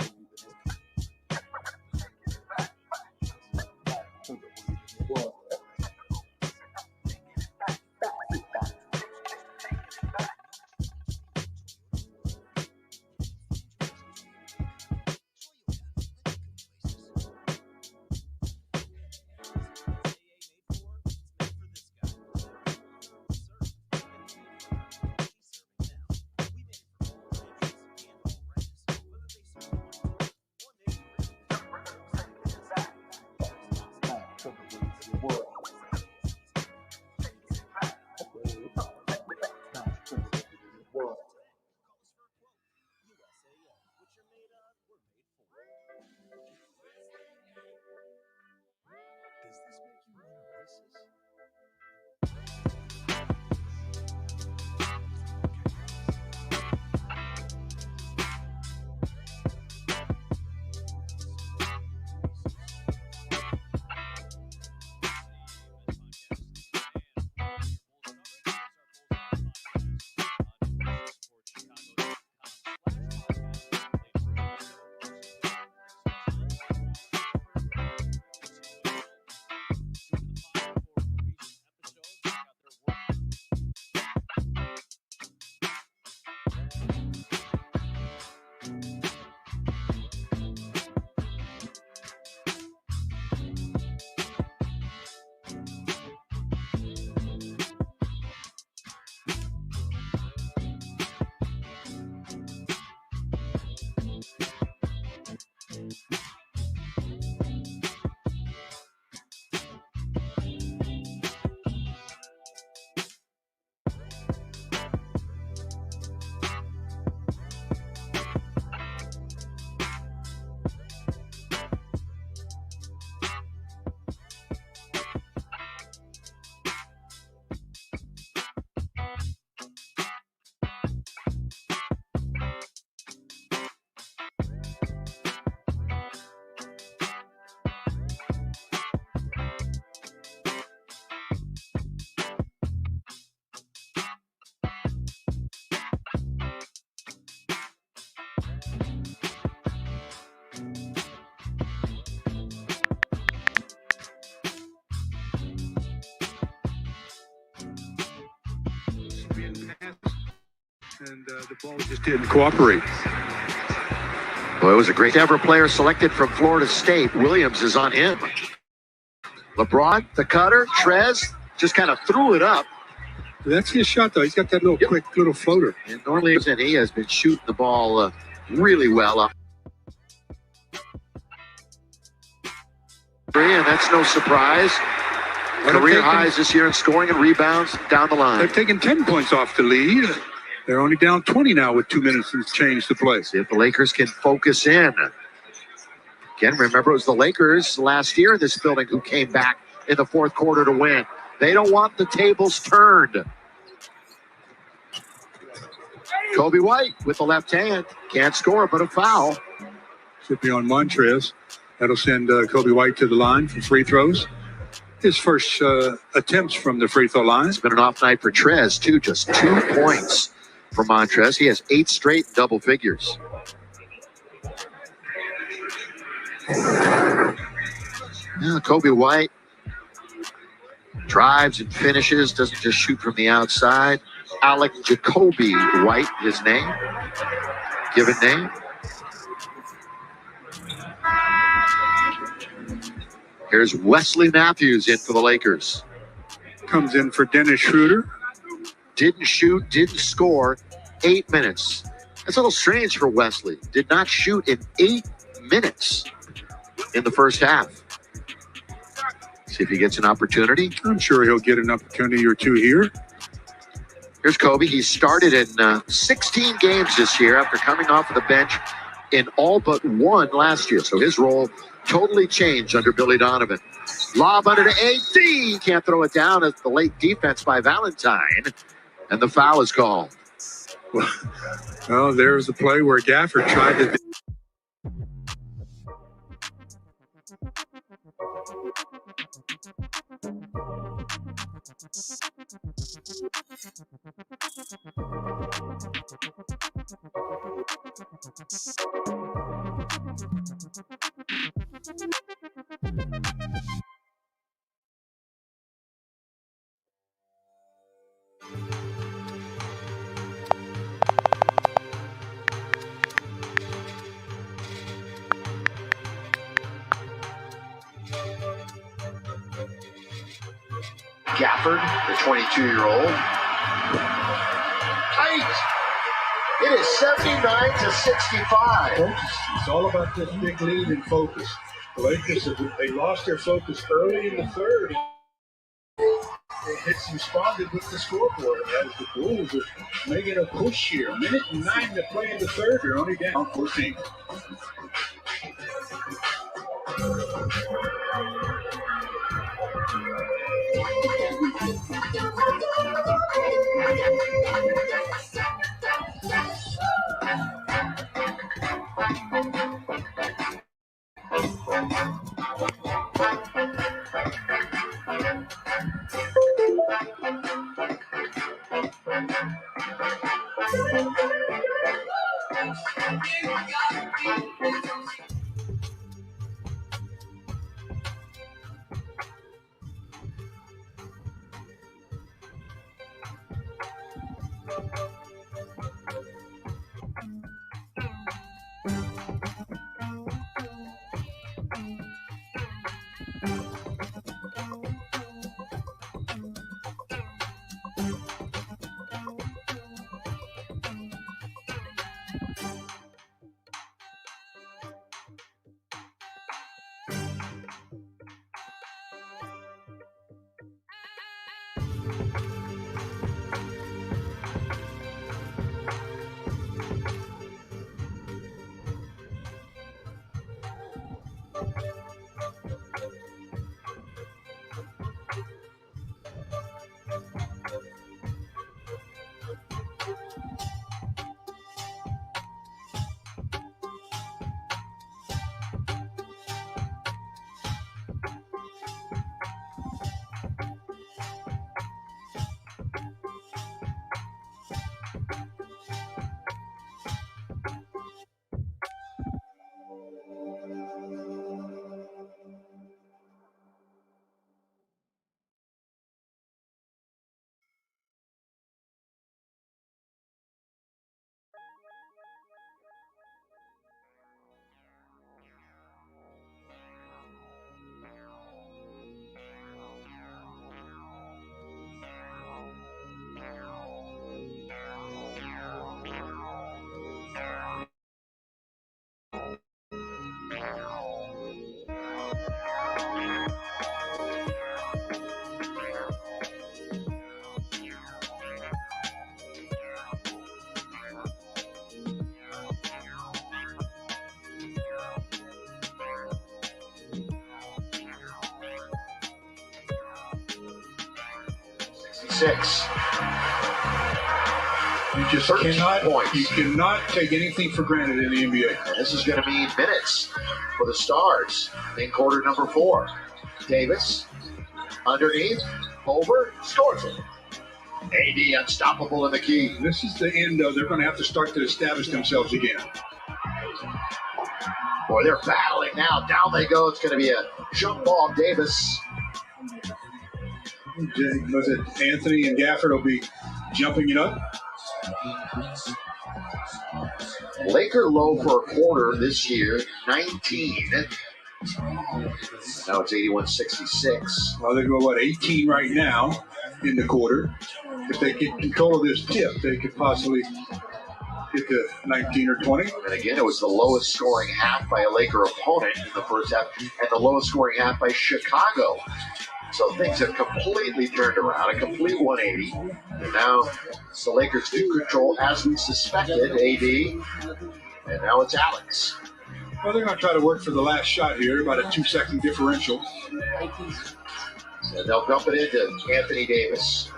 and the ball just didn't cooperate. Well, it was a great ever player selected from Florida State. Williams is on him. LeBron, the cutter, Trez just kind of threw it up. That's his shot, though. He's got that little quick little floater. And normally, he has been shooting the ball really well up. And that's no surprise. Career highs this year in scoring and rebounds down the line. They're taking 10 points off the lead. They're only down 20 now with 2 minutes and change to play. See if the Lakers can focus in. Again, remember it was the Lakers last year in this building who came back in the fourth quarter to win. They don't want the tables turned. Kobe White with the left hand. Can't score, but a foul. Should be on Montrez. That'll send Kobe White to the line for free throws. His first attempts from the free throw line. It's been an off night for Trez, too. Just 2 points for Montrez. He has 8 straight double figures. Yeah, Kobe White drives and finishes, doesn't just shoot from the outside. Alec Jacoby White, his name, given name. Here's Wesley Matthews in for the Lakers. Comes in for Dennis Schroeder. Didn't shoot, didn't score, 8 minutes. That's a little strange for Wesley. Did not shoot in 8 minutes in the first half. See if he gets an opportunity. I'm sure he'll get an opportunity or two here. Here's Kobe. He started in 16 games this year after coming off of the bench in all but 1 last year. So his role totally changed under Billy Donovan. Lob under to AD. Can't throw it down as the late defense by Valentine. And the foul is called. Well, there's a play where Gafford tried to... Gafford, the 22-year-old. Tight. It is 79-65. It's all about this big lead and focus. The Lakers, they lost their focus early in the third. It's responded with the scoreboard as the Bulls are making a push here. 1:09 to play in the third. They're only down 14. 66. You just 13 cannot, points. you cannot take anything for granted in the NBA. And this is going to mean minutes for the Stars in quarter number 4. Davis, underneath, over, scores it. AD unstoppable in the key. This is the end of, they're going to have to start to establish themselves again. Boy, they're battling now. Down they go. It's going to be a jump ball. Davis. Was it Anthony and Gafford will be jumping it up? Laker low for a quarter this year, 19. Now it's 81-66. Well, they go, 18 right now in the quarter. If they get control of this tip, they could possibly get to 19 or 20. And again, it was the lowest scoring half by a Laker opponent in the first half, and the lowest scoring half by Chicago. So things have completely turned around, a complete 180. And now the Lakers do control, as we suspected, AD. And now it's Alex. Well, they're going to try to work for the last shot here, about a 2-second differential. So they'll dump it into Anthony Davis.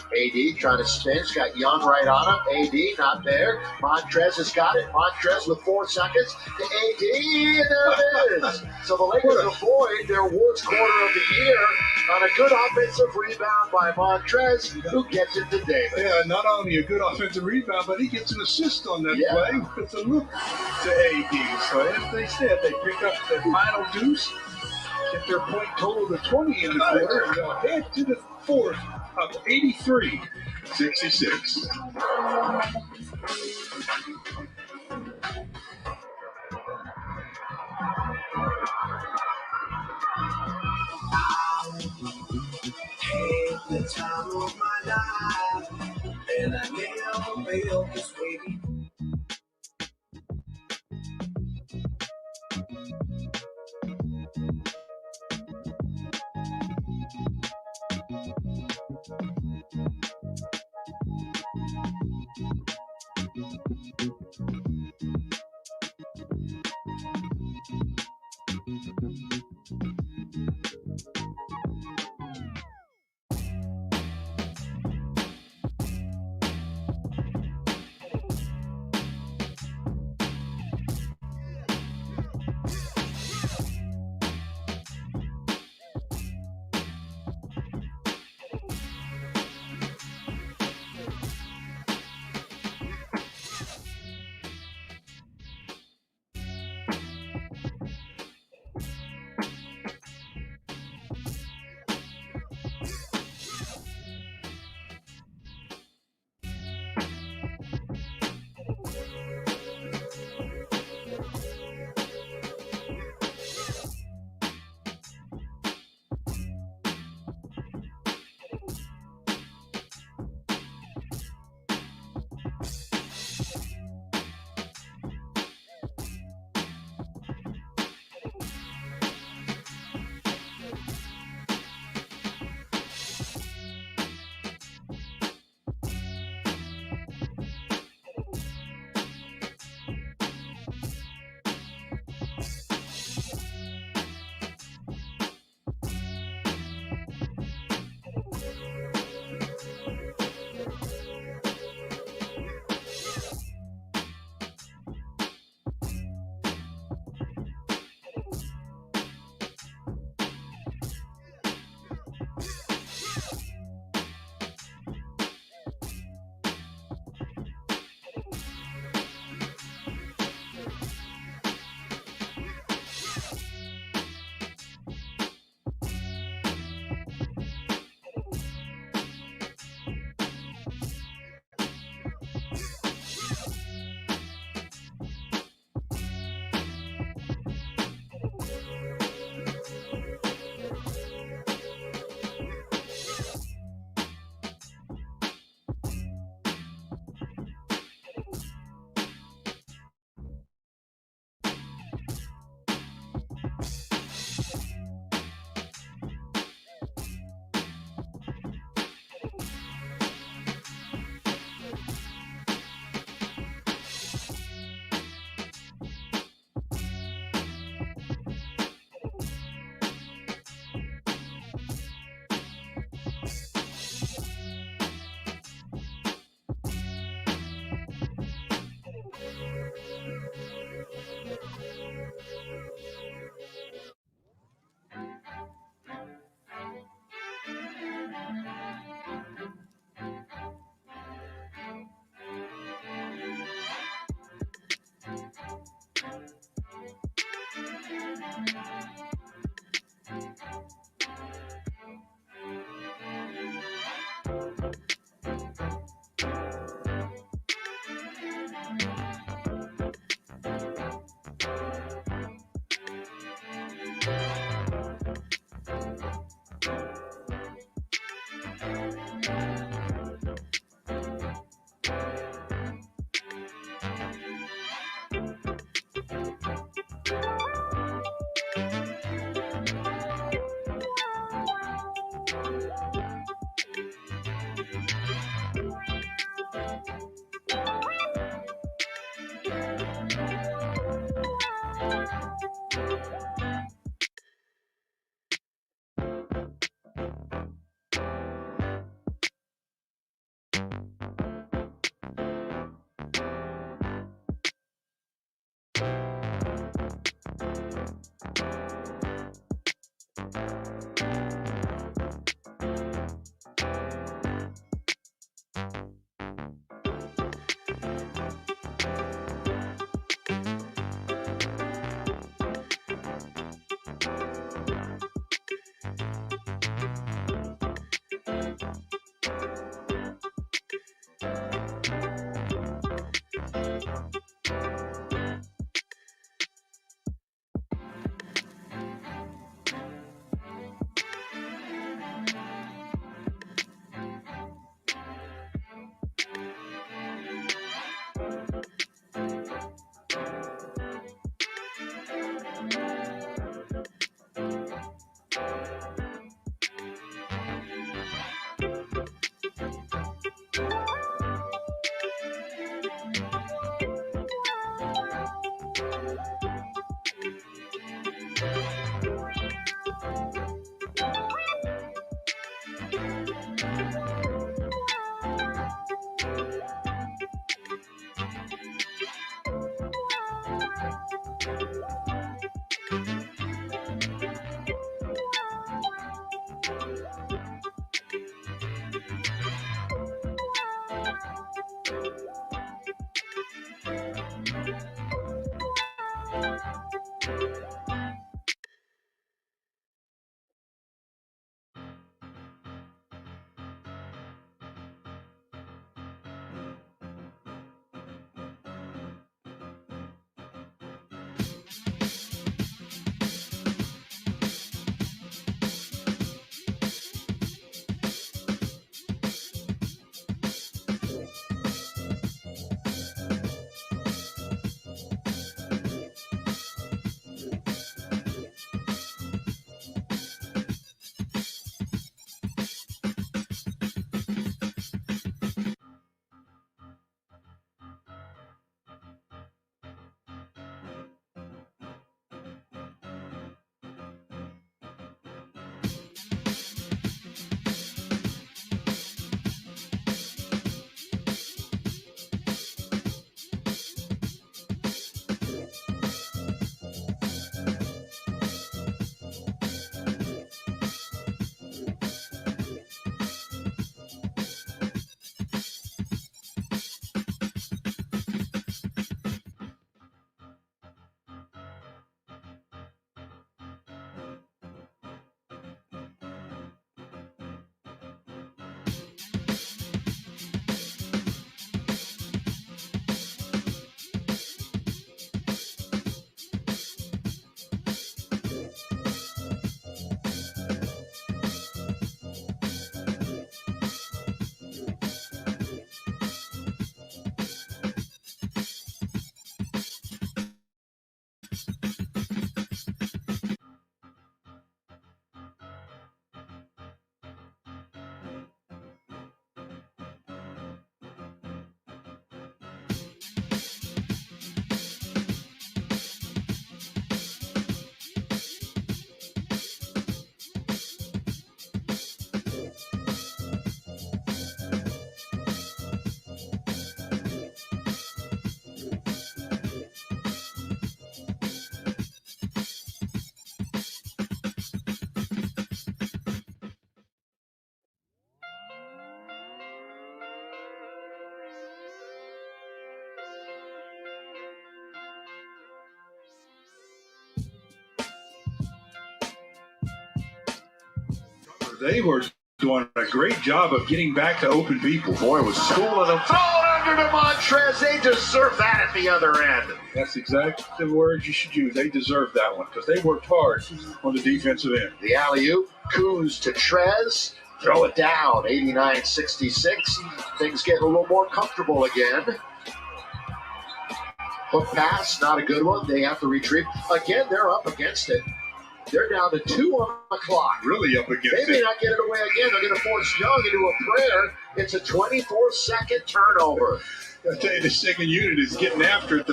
AD trying to spin. He's got Young right on him. AD not there. Montrez has got it. Montrez with 4 seconds to AD, and there it is. So the Lakers avoid their worst quarter of the year on a good offensive rebound by Montrez, who gets it to Davis. Yeah, not only a good offensive rebound, but he gets an assist on that play. It's a look to AD. So as they said, they pick up the final deuce, get their point total to 20 in the quarter, and they'll head to the fourth of 83-66. Hey, the time of my life, and I never felt this way. They were doing a great job of getting back to open people. Boy, was schooling them. Throw it under to Montrez. They deserve that at the other end. That's exactly the words you should use. They deserve that one because they worked hard on the defensive end. The alley-oop, Kuz to Trez. Throw it down, 89-66. Things getting a little more comfortable again. Hook pass, not a good one. They have to retrieve. Again, they're up against it. They're down to 2 on the clock. Really up against They may it. not get it away again. They're going to force Young into a prayer. It's a 24-second turnover. I tell you, the second unit is getting after it.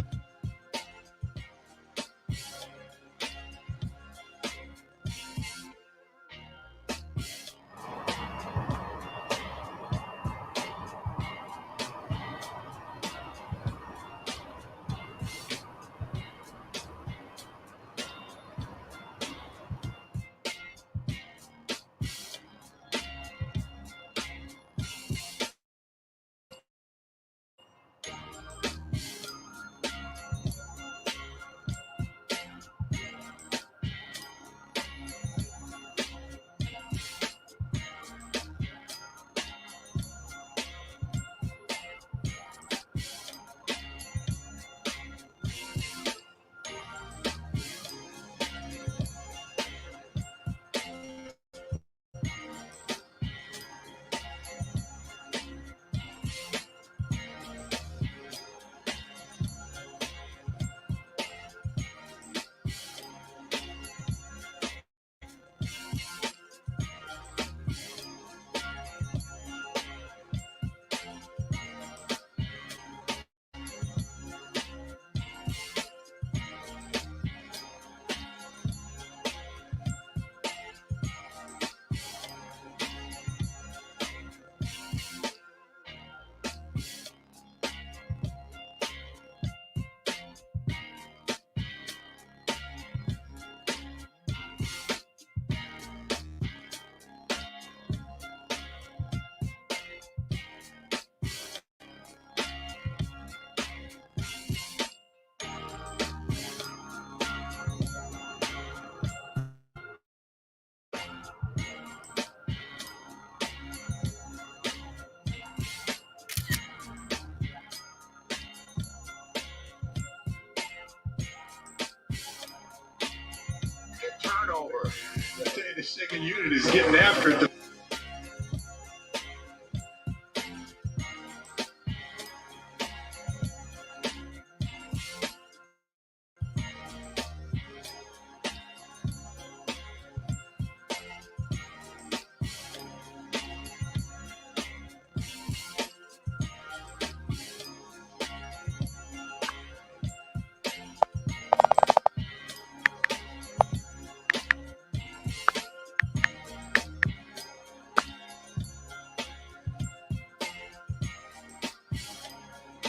Turnover. I tell you, the second unit is getting after it.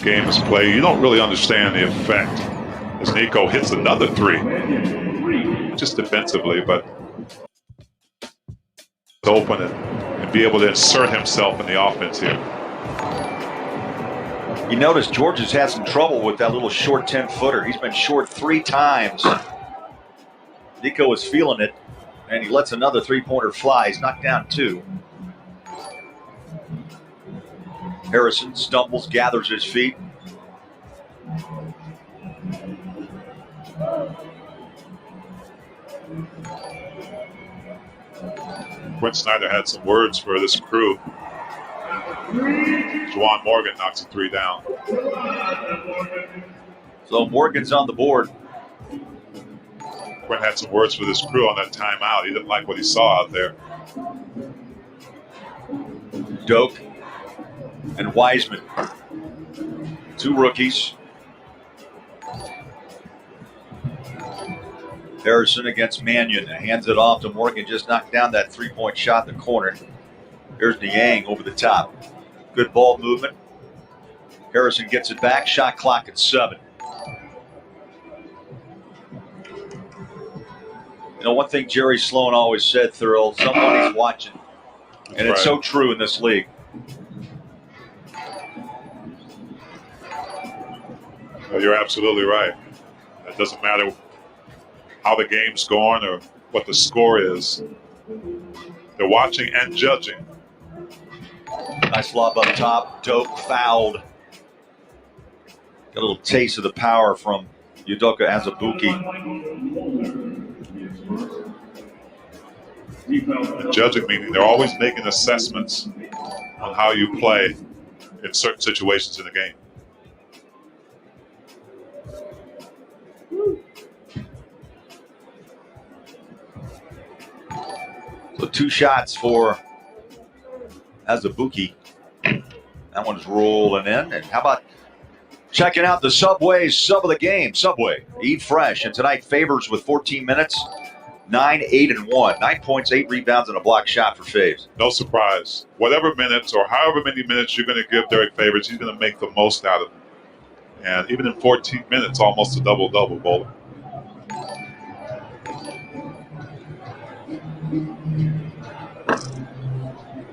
Game is played. You don't really understand the effect as Nico hits another three. Just defensively, but open and be able to insert himself in the offense here. You notice George has had some trouble with that little short 10-footer. He's been short 3 times. Nico is feeling it, and he lets another three-pointer fly. He's knocked down 2. Harrison stumbles, gathers his feet. Quinn Snyder had some words for this crew. Juwan Morgan knocks a 3 down. So Morgan's on the board. Quinn had some words for this crew on that timeout. He didn't like what he saw out there. Doak and Wiseman, 2 rookies. Harrison against Mannion, hands it off to Morgan, just knocked down that 3-point shot in the corner. Here's Niang over the top. Good ball movement. Harrison gets it back, shot clock at 7. You know, one thing Jerry Sloan always said, Thurl, somebody's watching. And it's so true in this league. Well, you're absolutely right. It doesn't matter how the game's going or what the score is. They're watching and judging. Nice lob up top. Doak fouled. Got a little taste of the power from Udoka Azubuike. The judging meaning they're always making assessments on how you play in certain situations in the game. 2 shots for Azubuike. That one's rolling in. And how about checking out the Subway sub of the game? Subway, eat fresh. And tonight, Favors with 14 minutes, 9, 8, and 1. 9 points, 8 rebounds, and a block shot for Faves. No surprise. Whatever minutes or however many minutes you're going to give Derek Favors, he's going to make the most out of it. And even in 14 minutes, almost a double-double, Bowler.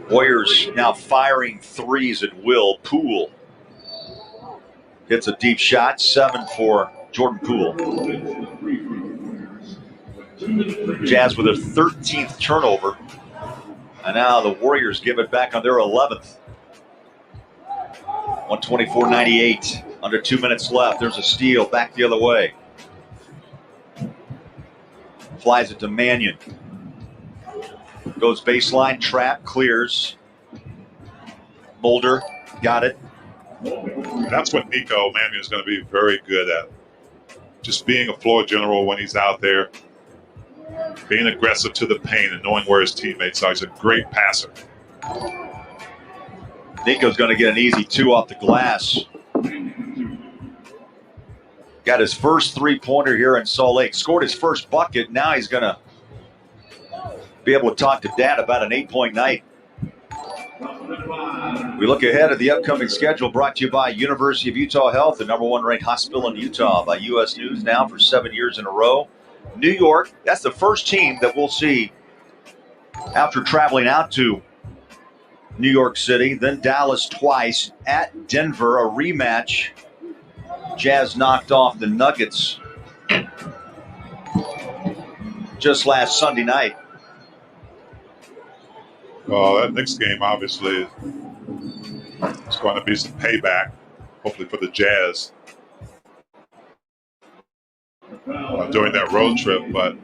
Warriors now firing threes at will. Poole hits a deep shot. 7 for Jordan Poole. Jazz with their 13th turnover. And now the Warriors give it back on their 11th. 124-98. Under 2 minutes left. There's a steal back the other way. Flies it to Mannion. Goes baseline, trap, clears. Mulder got it. That's what Nico Mannion is going to be very good at. Just being a floor general when he's out there. Being aggressive to the paint and knowing where his teammates are. He's a great passer. Nico's going to get an easy 2 off the glass. Got his first 3-pointer here in Salt Lake. Scored his first bucket. Now he's going to be able to talk to Dad about an 8-point night. We look ahead at the upcoming schedule, brought to you by University of Utah Health, the #1 ranked hospital in Utah, by U.S. News now for 7 years in a row. New York, that's the first team that we'll see after traveling out to New York City, then Dallas twice, at Denver, a rematch. Jazz knocked off the Nuggets just last Sunday night. Well, that next game, obviously, is going to be some payback, hopefully for the Jazz, during that road trip. But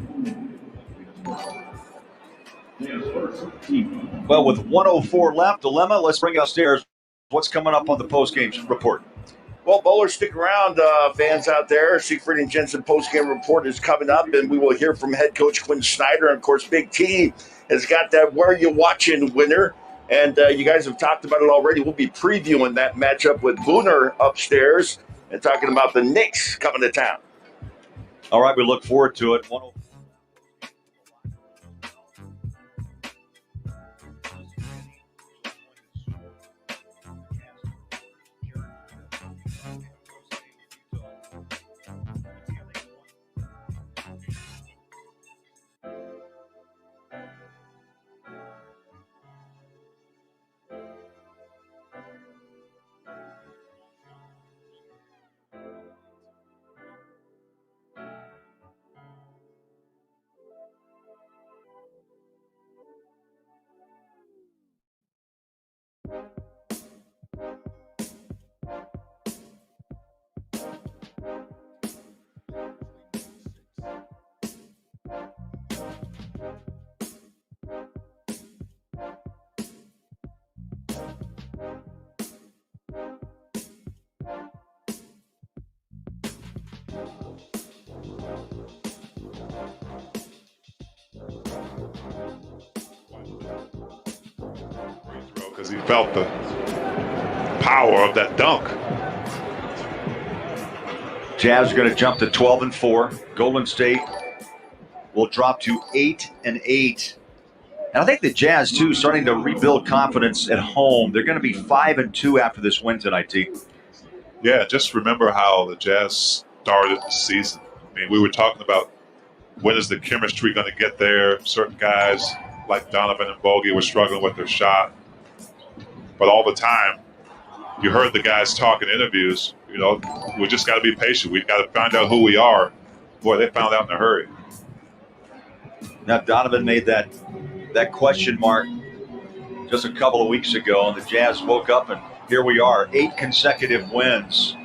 well, with 1:04 left, Dilemma, let's bring it upstairs. What's coming up on the post-game report? Well, Bowler, stick around, fans out there. Siegfried and Jensen post-game report is coming up, and we will hear from head coach Quinn Snyder. And, of course, Big T has got that Where You Watching winner, and you guys have talked about it already. We'll be previewing that matchup with Booner upstairs and talking about the Knicks coming to town. All right, we look forward to it. because he felt the power of that dunk. Jazz are going to jump to 12-4. Golden State will drop to 8-8. And I think the Jazz, too, starting to rebuild confidence at home. They're going to be 5-2 after this win tonight, T. Yeah, just remember how the Jazz started the season. I mean, we were talking about when is the chemistry going to get there. Certain guys like Donovan and Bogey were struggling with their shot. But all the time, you heard the guys talk in interviews, you know, we just got to be patient. We've got to find out who we are. Boy, they found out in a hurry. Now, Donovan made that question mark just a couple of weeks ago, and the Jazz woke up, and here we are, 8 consecutive wins.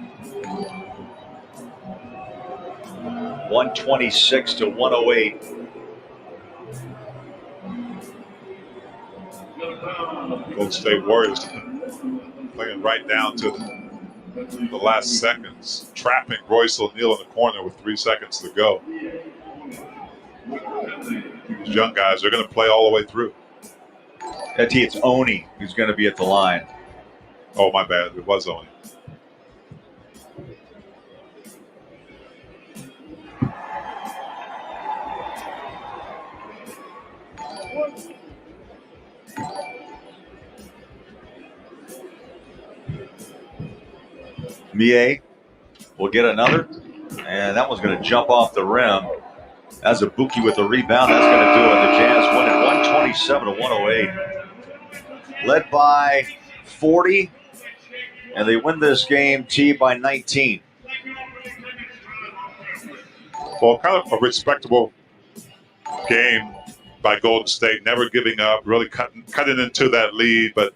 126-108. Golden State Warriors playing right down to the last seconds, trapping Royce O'Neal in the corner with 3 seconds to go. These young guys are going to play all the way through. It's Oni who's going to be at the line. Oh, my bad. It was Oni. Mie will get another, and that one's going to jump off the rim. That's a Buki with a rebound. That's going to do it. The Jazz win it 127-108. Led by 40, and they win this game, by 19. Well, kind of a respectable game by Golden State, never giving up, really cutting into that lead, but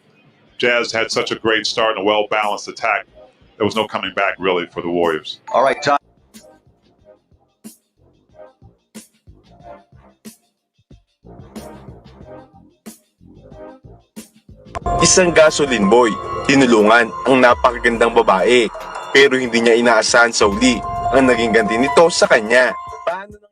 Jazz had such a great start and a well-balanced attack. There was no coming back, really, for the Warriors. All right, time. Isang gasoline boy, tinulungan ang napakagandang babae, pero hindi niya inaasahan sa uli ang naging ganti nito sa kanya. Paano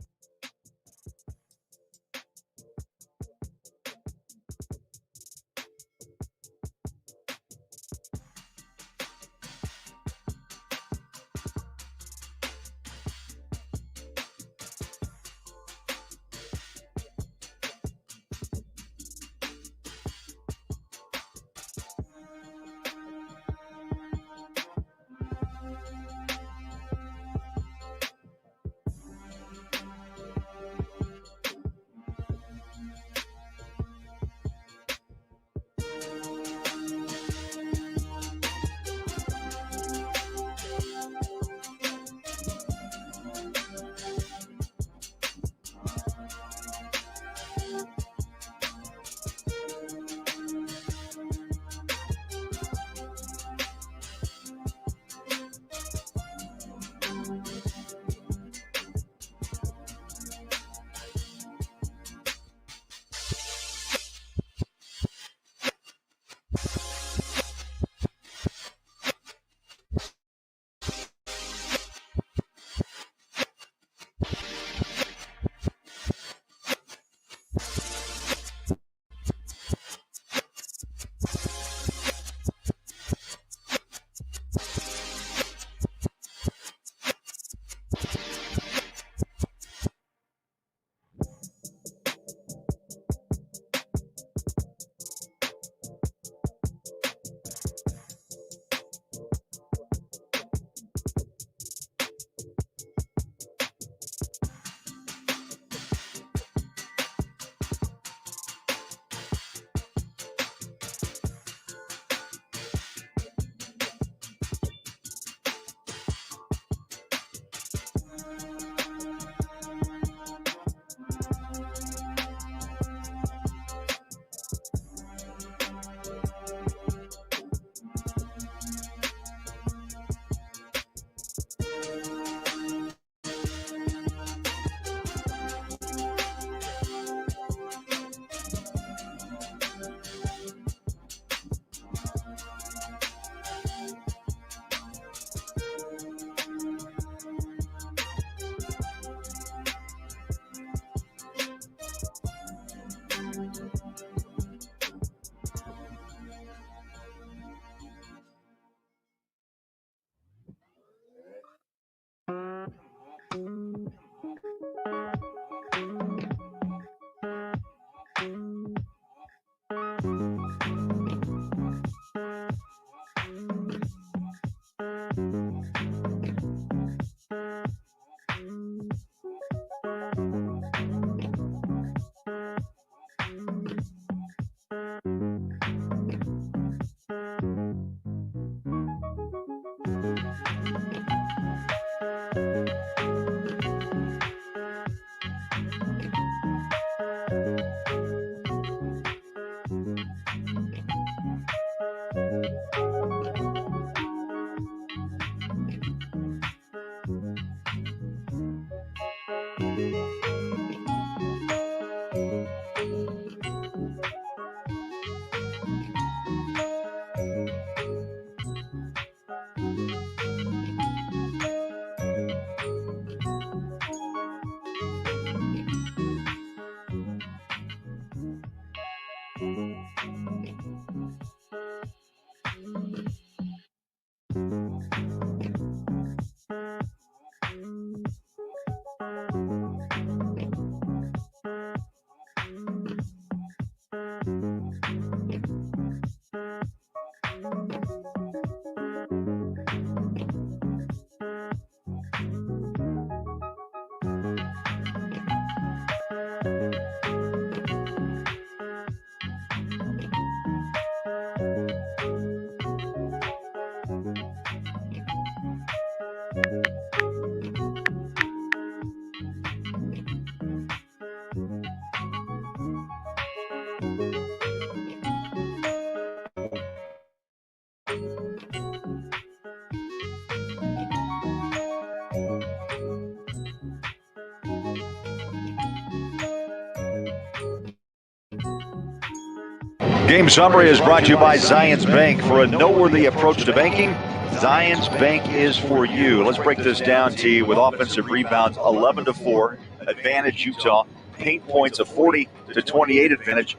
Game summary is brought to you by Zions Bank. For a noteworthy approach to banking, Zions Bank is for you. Let's break this down, T, with offensive rebounds 11-4, advantage Utah, paint points of 40-28 advantage.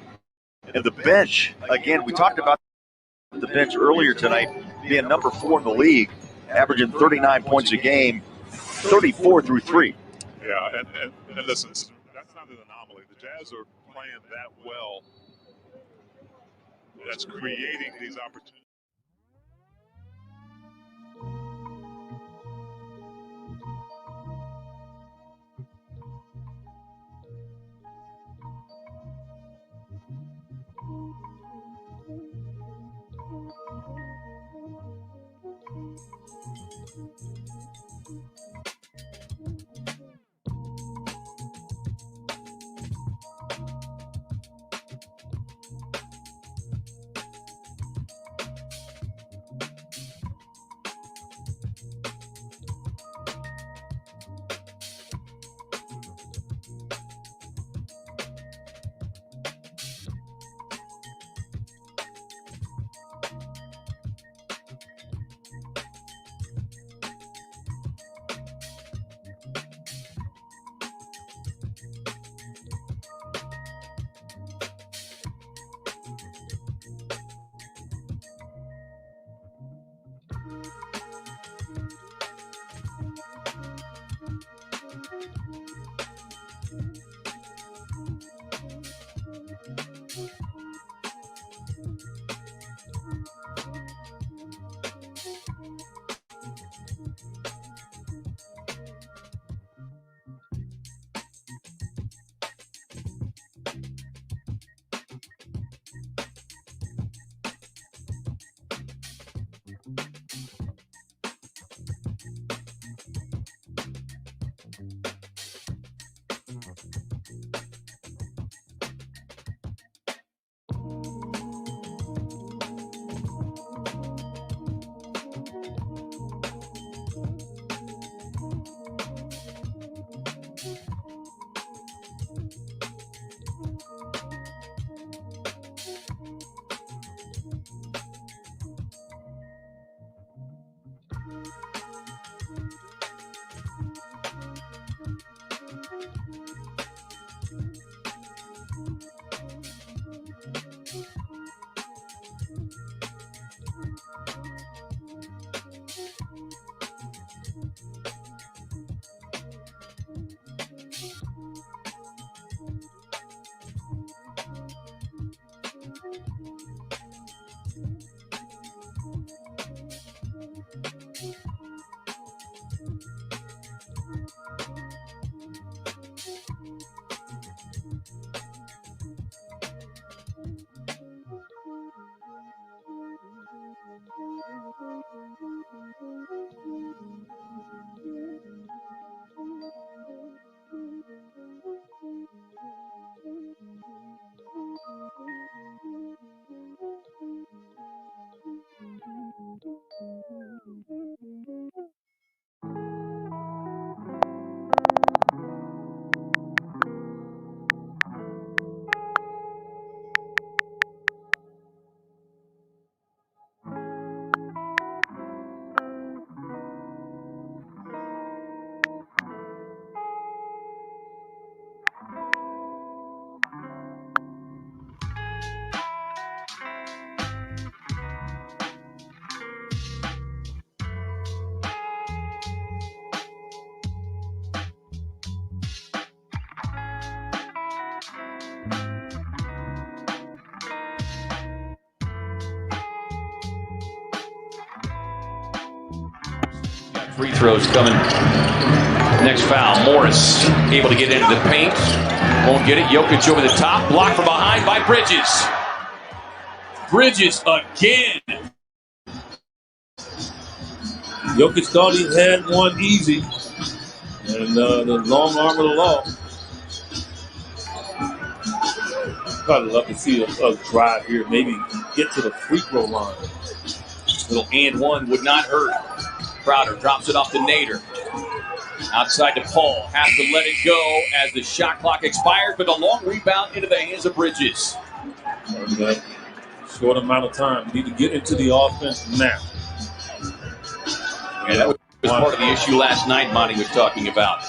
And the bench, again, we talked about the bench earlier tonight, being number 4 in the league, averaging 39 points a game, 34 through 3. Yeah, and listen, that's not an anomaly. The Jazz are playing that well. That's creating these opportunities. Free throws coming. Next foul, Morris able to get into the paint. Won't get it. Jokic over the top. Blocked from behind by Bridges. Bridges again. Jokic thought he had one easy. And the long arm of the law. Probably love to see a drive here. Maybe get to the free throw line. Little and one would not hurt. Crowder drops it off to Nader. Outside to Paul. Has to let it go as the shot clock expires, but a long rebound into the hands of Bridges. Short amount of time. You need to get into the offense now. Yeah, that was part of the issue last night Monty was talking about.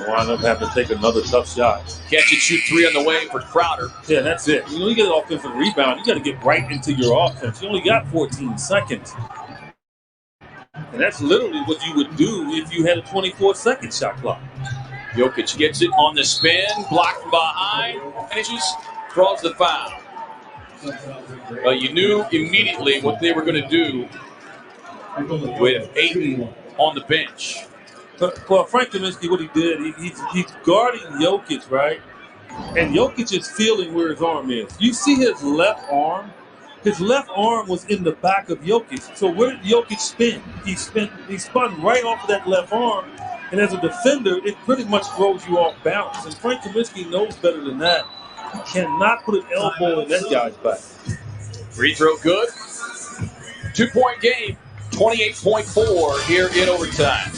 Wind up having to take another tough shot. Catch and shoot 3 on the way for Crowder. Yeah, that's it. You get an offensive rebound, you got to get right into your offense. You only got 14 seconds. And that's literally what you would do if you had a 24-second shot clock. Jokic gets it on the spin, blocked from behind, finishes, draws the foul. You knew immediately what they were going to do with Ayton on the bench. Well, Frank Kaminsky, what he did, he's guarding Jokic, right? And Jokic is feeling where his arm is. You see his left arm? His left arm was in the back of Jokic. So where did Jokic spin? He spun right off of that left arm. And as a defender, it pretty much throws you off balance. And Frank Kaminsky knows better than that. You cannot put an elbow in that guy's back. Free throw good. 2-point game. 28.4 here in overtime.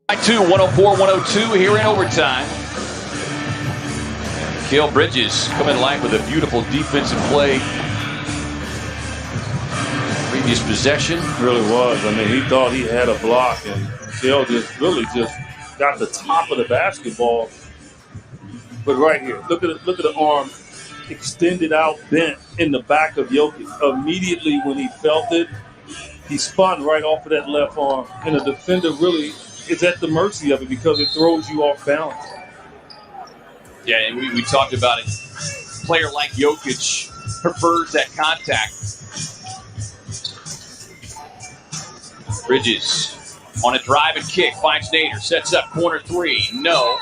By 104-102 here in overtime. Mikal Bridges coming to life with a beautiful defensive play. Previous possession. Really was. I mean, he thought he had a block, and Mikal just got the top of the basketball. But right here, look at the arm extended out, bent in the back of Jokic. Immediately when he felt it, he spun right off of that left arm, and the defender really is at the mercy of it because it throws you off balance. Yeah, and we talked about it. A player like Jokic prefers that contact. Bridges on a drive and kick, finds Nader, sets up corner 3. No.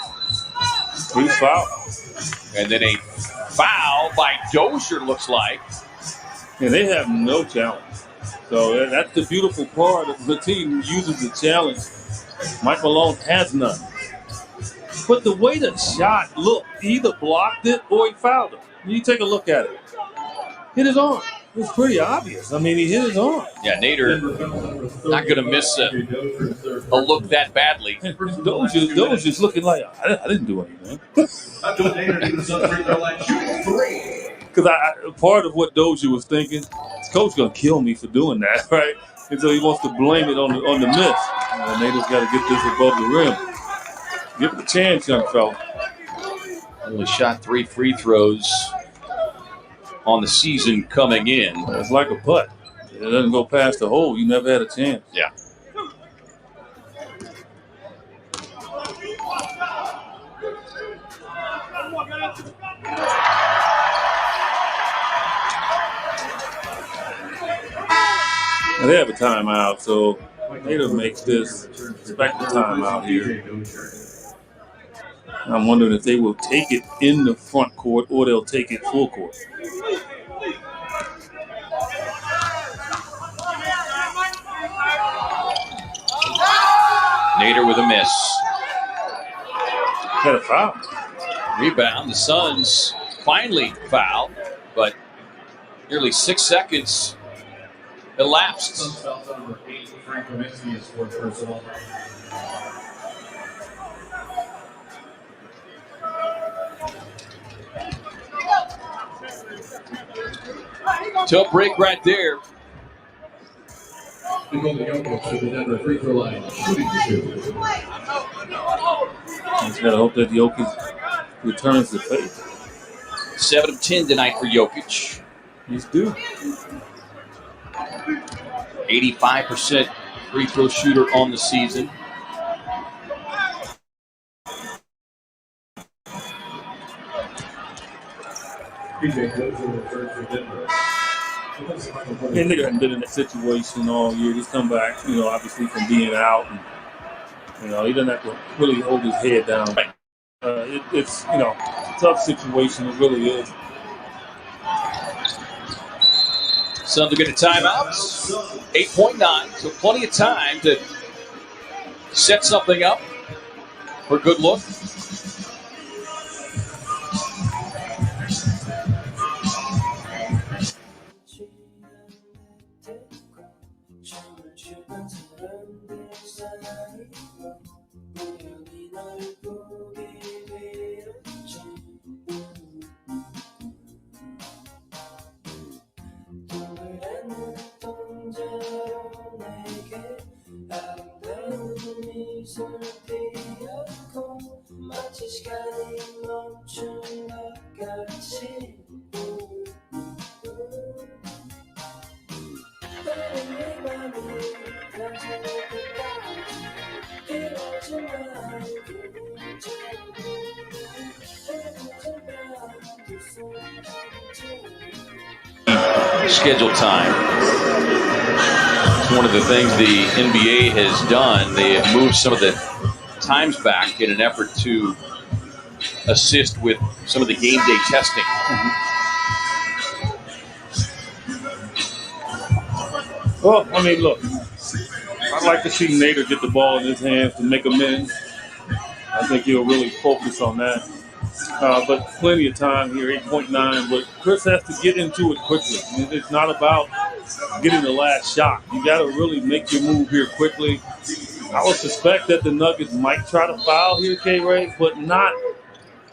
He's fouled. And then a foul by Dozier, looks like. And they have no challenge. So that's the beautiful part of the team uses the challenge. Mike Malone has none. But the way the shot looked, he either blocked it or he fouled it. You take a look at it. Hit his arm. It was pretty obvious. I mean, he hit his arm. Yeah, Nader not going to miss a look that badly. Dozier's looking like, I didn't do anything. Because part of what Dozier was thinking, his coach going to kill me for doing that, right? And so he wants to blame it on the miss. Nader's got to get this above the rim. Give it a chance, young fella. Only shot 3 free throws on the season coming in. It's like a putt. It doesn't go past the hole. You never had a chance. Yeah. And they have a timeout, so Nader makes this. Expect the timeout here. I'm wondering if they will take it in the front court or they'll take it full court. Nader with a miss. Had a foul. Rebound. The Suns finally fouled, but nearly 6 seconds elapsed. Tough break right there. He's got to hope that Jokic returns the faith. 7 of 10 tonight for Jokic. He's due. 85% free throw shooter on the season. And nigga hadn't been in that situation all year. He's come back, obviously from being out. And, he doesn't have to really hold his head down. It's a tough situation. It really is. Suns will get a timeout. 8.9, so plenty of time to set something up for a good look. Schedule time. It's one of the things the NBA has done. They have moved some of the times back in an effort to assist with some of the game day testing. Well, look, I'd like to see Nader get the ball in his hands to make amends. I think he'll really focus on that. But plenty of time here, 8.9. But Chris has to get into it quickly. It's not about getting the last shot. You got to really make your move here quickly. I would suspect that the Nuggets might try to foul here, K-Ray, but not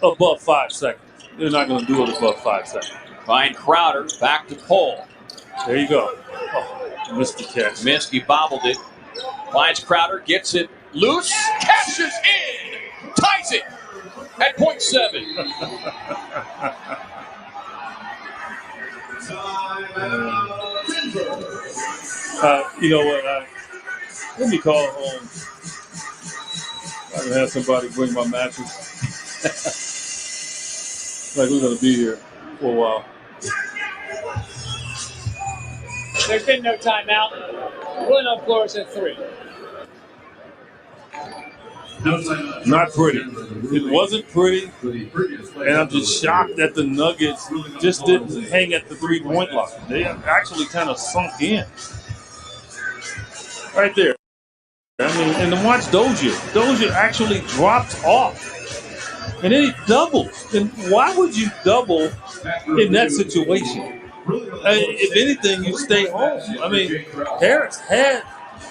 above 5 seconds. They're not going to do it above 5 seconds. Find Crowder, back to Paul. There you go. Oh, missed the catch. Minsky bobbled it. Finds Crowder, gets it loose, catches in, ties it at .7. You know what? Let me call home. I can have somebody bring my mattress. Like we're going to be here for a while. There's been no timeout. Pulling up floors at 3. Not pretty. It wasn't pretty. And I'm just shocked that the Nuggets just didn't hang at the 3-point line. They actually kind of sunk in. Right there. And then watch Dozier. Dozier actually dropped off. And then he doubles. And why would you double in that situation? If anything, you stay home. Harris had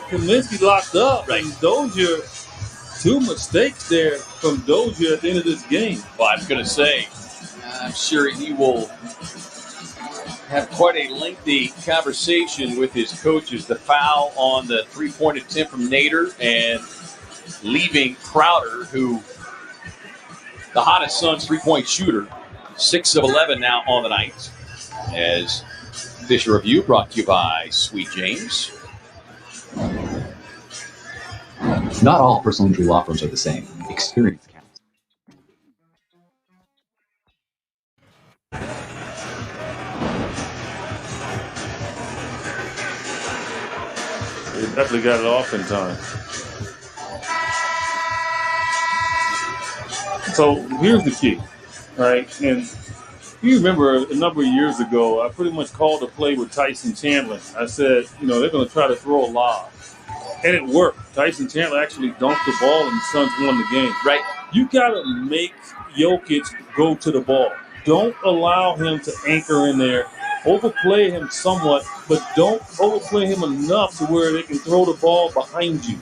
Kaminsky locked up. And Dozier, 2 mistakes there from Dozier at the end of this game. Well, I was going to say, I'm sure he will have quite a lengthy conversation with his coaches. The foul on the 3-point attempt from Nader and leaving Crowder, who the hottest Suns 3-point shooter, 6 of 11 now on the night. As Fisher Review brought to you by Sweet James. Not all personal injury law firms are the same. Experience counts. They definitely got it off in time. So here's the key, right? And you remember a number of years ago, I pretty much called a play with Tyson Chandler. I said, they're going to try to throw a lob. And it worked. Tyson Chandler actually dunked the ball and the Suns won the game. Right. You got to make Jokic go to the ball. Don't allow him to anchor in there. Overplay him somewhat, but don't overplay him enough to where they can throw the ball behind you.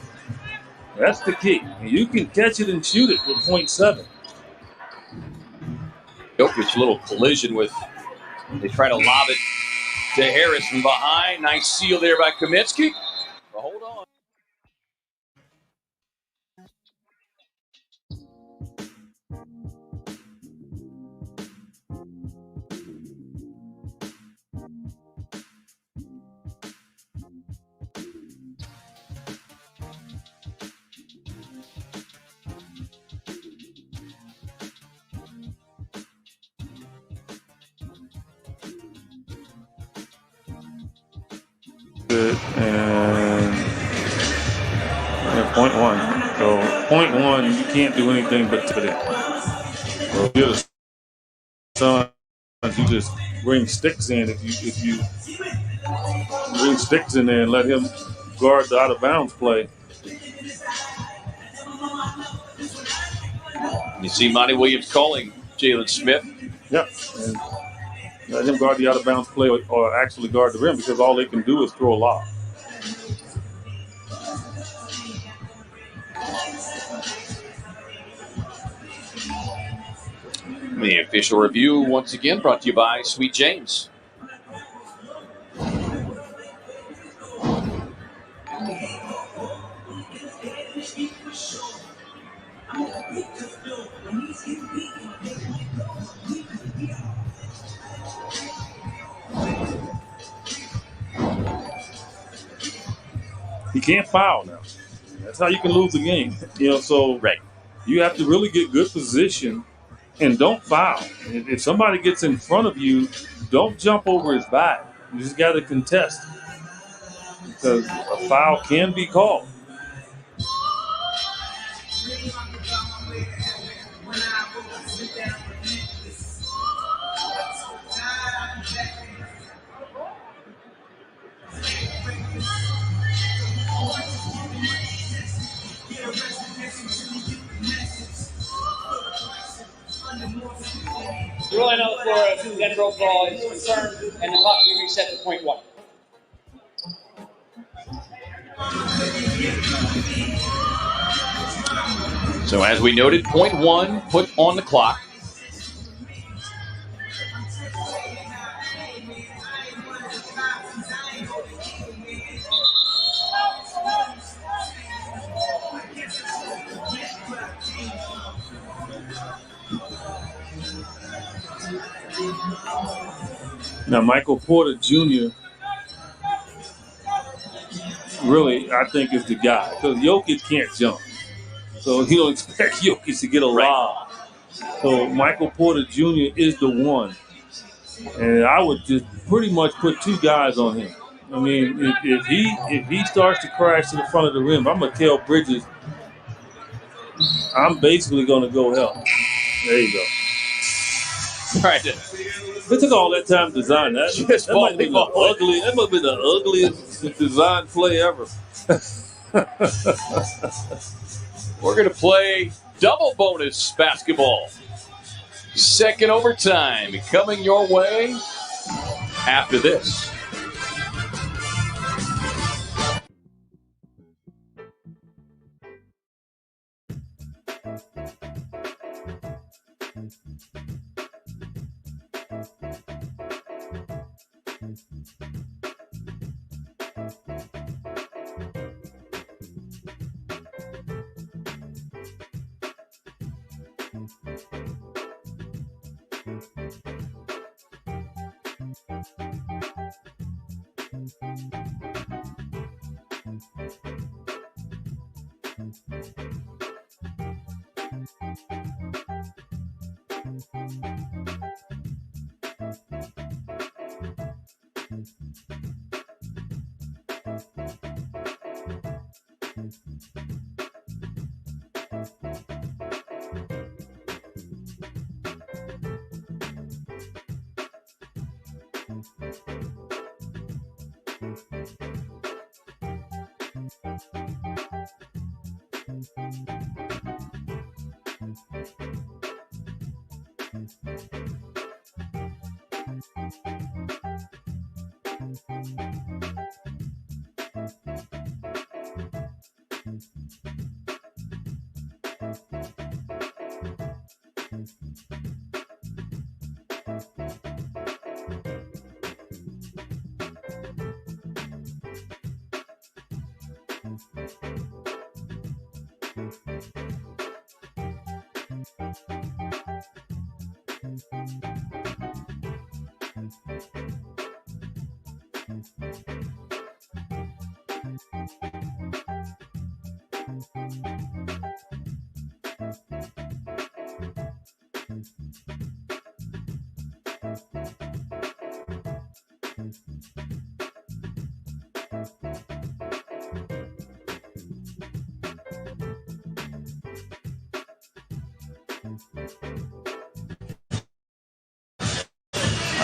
That's the key. And you can catch it and shoot it with .7. Jokic, a little collision with, they try to lob it to Harris from behind. Nice seal there by Kaminsky. But hold on. 0.1. So 0.1, you can't do anything but tip it. So if you're the Suns, you just bring Sticks in. If you bring Sticks in there and let him guard the out of bounds play. You see Monty Williams calling Jalen Smith. Yep. And let him guard the out of bounds play or actually guard the rim because all they can do is throw a lob. The official review, once again, brought to you by Sweet James. He can't foul now. That's how you can lose the game. So you have to really get good position and don't foul. If somebody gets in front of you, don't jump over his back. You just got to contest because a foul can be called. Ruling out for a Denver ball is concerned, and the clock will be reset to 0.1. So as we noted, 0.1 put on the clock. Now, Michael Porter Jr. really, I think, is the guy because Jokic can't jump. So you don't expect Jokic to get a lob. So Michael Porter Jr. is the one. And I would just pretty much put two guys on him. I mean, if he starts to crash to the front of the rim, I'm going to tell Bridges, I'm basically going to go help. There you go. Right. It took all that time to design that. That might have been the ugliest design play ever. We're going to play double bonus basketball. Second overtime coming your way after this.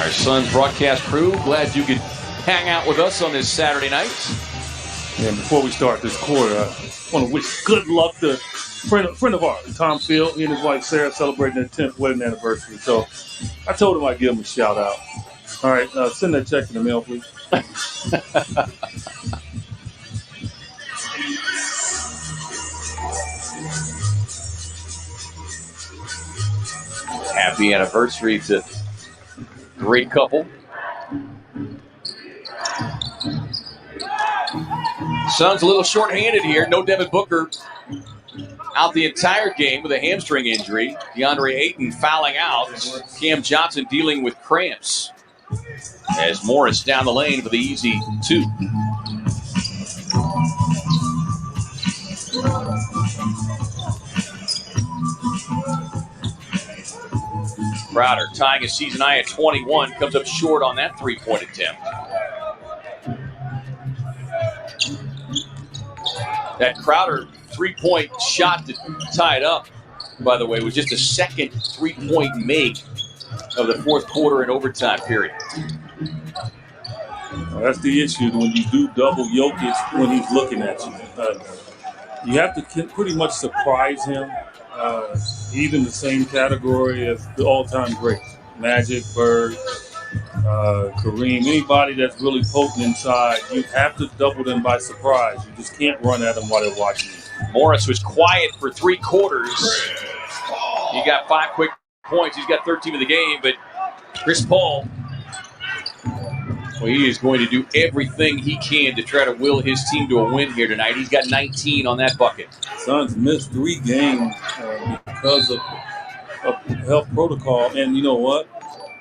Our Suns broadcast crew, glad you could hang out with us on this Saturday night. And before we start this quarter, I want to wish good luck to a friend of ours, Tom Field. He and his wife Sarah celebrating their 10th wedding anniversary. So I told him I'd give him a shout out. All right, send that check in the mail, please. Happy anniversary to great couple. Suns a little short-handed here. No Devin Booker out the entire game with a hamstring injury. DeAndre Ayton fouling out. Cam Johnson dealing with cramps. As Morris down the lane for the easy 2. Crowder tying his season high at 21, comes up short on that three-point attempt. That Crowder three-point shot to tie it up, by the way, was just a second three-point make of the fourth quarter and overtime period. That's the issue when you do double Jokic when he's looking at you. You have to pretty much surprise him. He's in the same category as the all-time greats. Magic, Bird, Kareem, anybody that's really potent inside, you have to double them by surprise. You just can't run at them while they're watching you. Morris was quiet for 3 quarters. He got 5 quick points. He's got 13 in the game, but Chris Paul, well, he is going to do everything he can to try to will his team to a win here tonight. He's got 19 on that bucket. Suns missed 3 games because of health protocol, and you know what?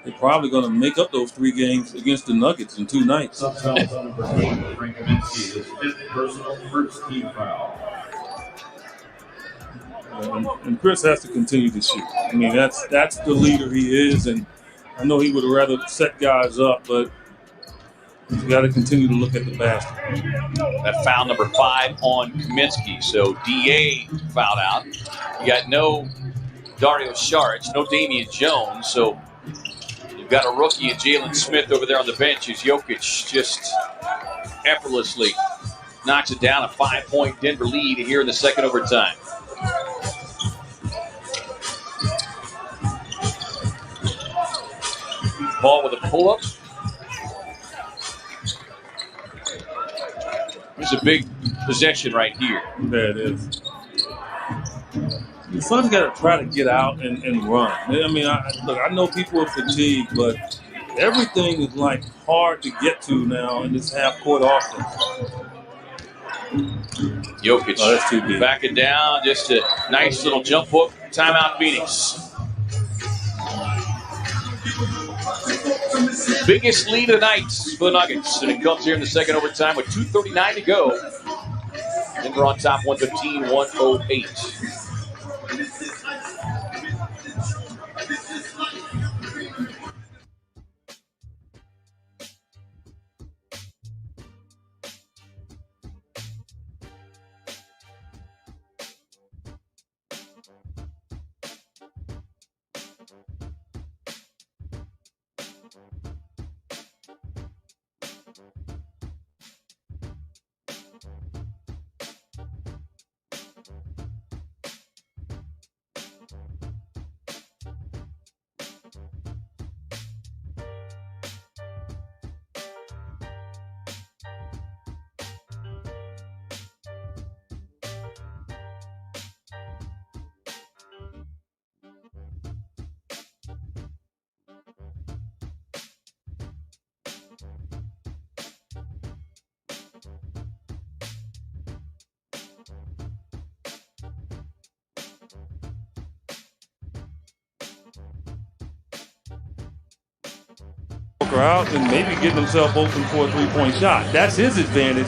They're probably going to make up those 3 games against the Nuggets in 2 nights. And Chris has to continue to shoot. I mean, that's the leader he is, and I know he would rather set guys up, but he's got to continue to look at the basket. That foul number 5 on Kaminsky. So DA fouled out. You got no Dario Saric, no Damian Jones. So you've got a rookie and Jalen Smith over there on the bench as Jokic just effortlessly knocks it down. A 5-point Denver lead here in the second overtime. Ball with a pull-up. There's a big possession right here. There it is. The Suns got to try to get out and run. I mean, I know people are fatigued, but everything is like hard to get to now in this half-court offense. Jokic backing down, just a nice little jump hook. Timeout Phoenix. Biggest lead of the night for the Nuggets, and it comes here in the second overtime with 2:39 to go. Denver on top, 115-108. Out and maybe getting himself open for a 3-point shot. That's his advantage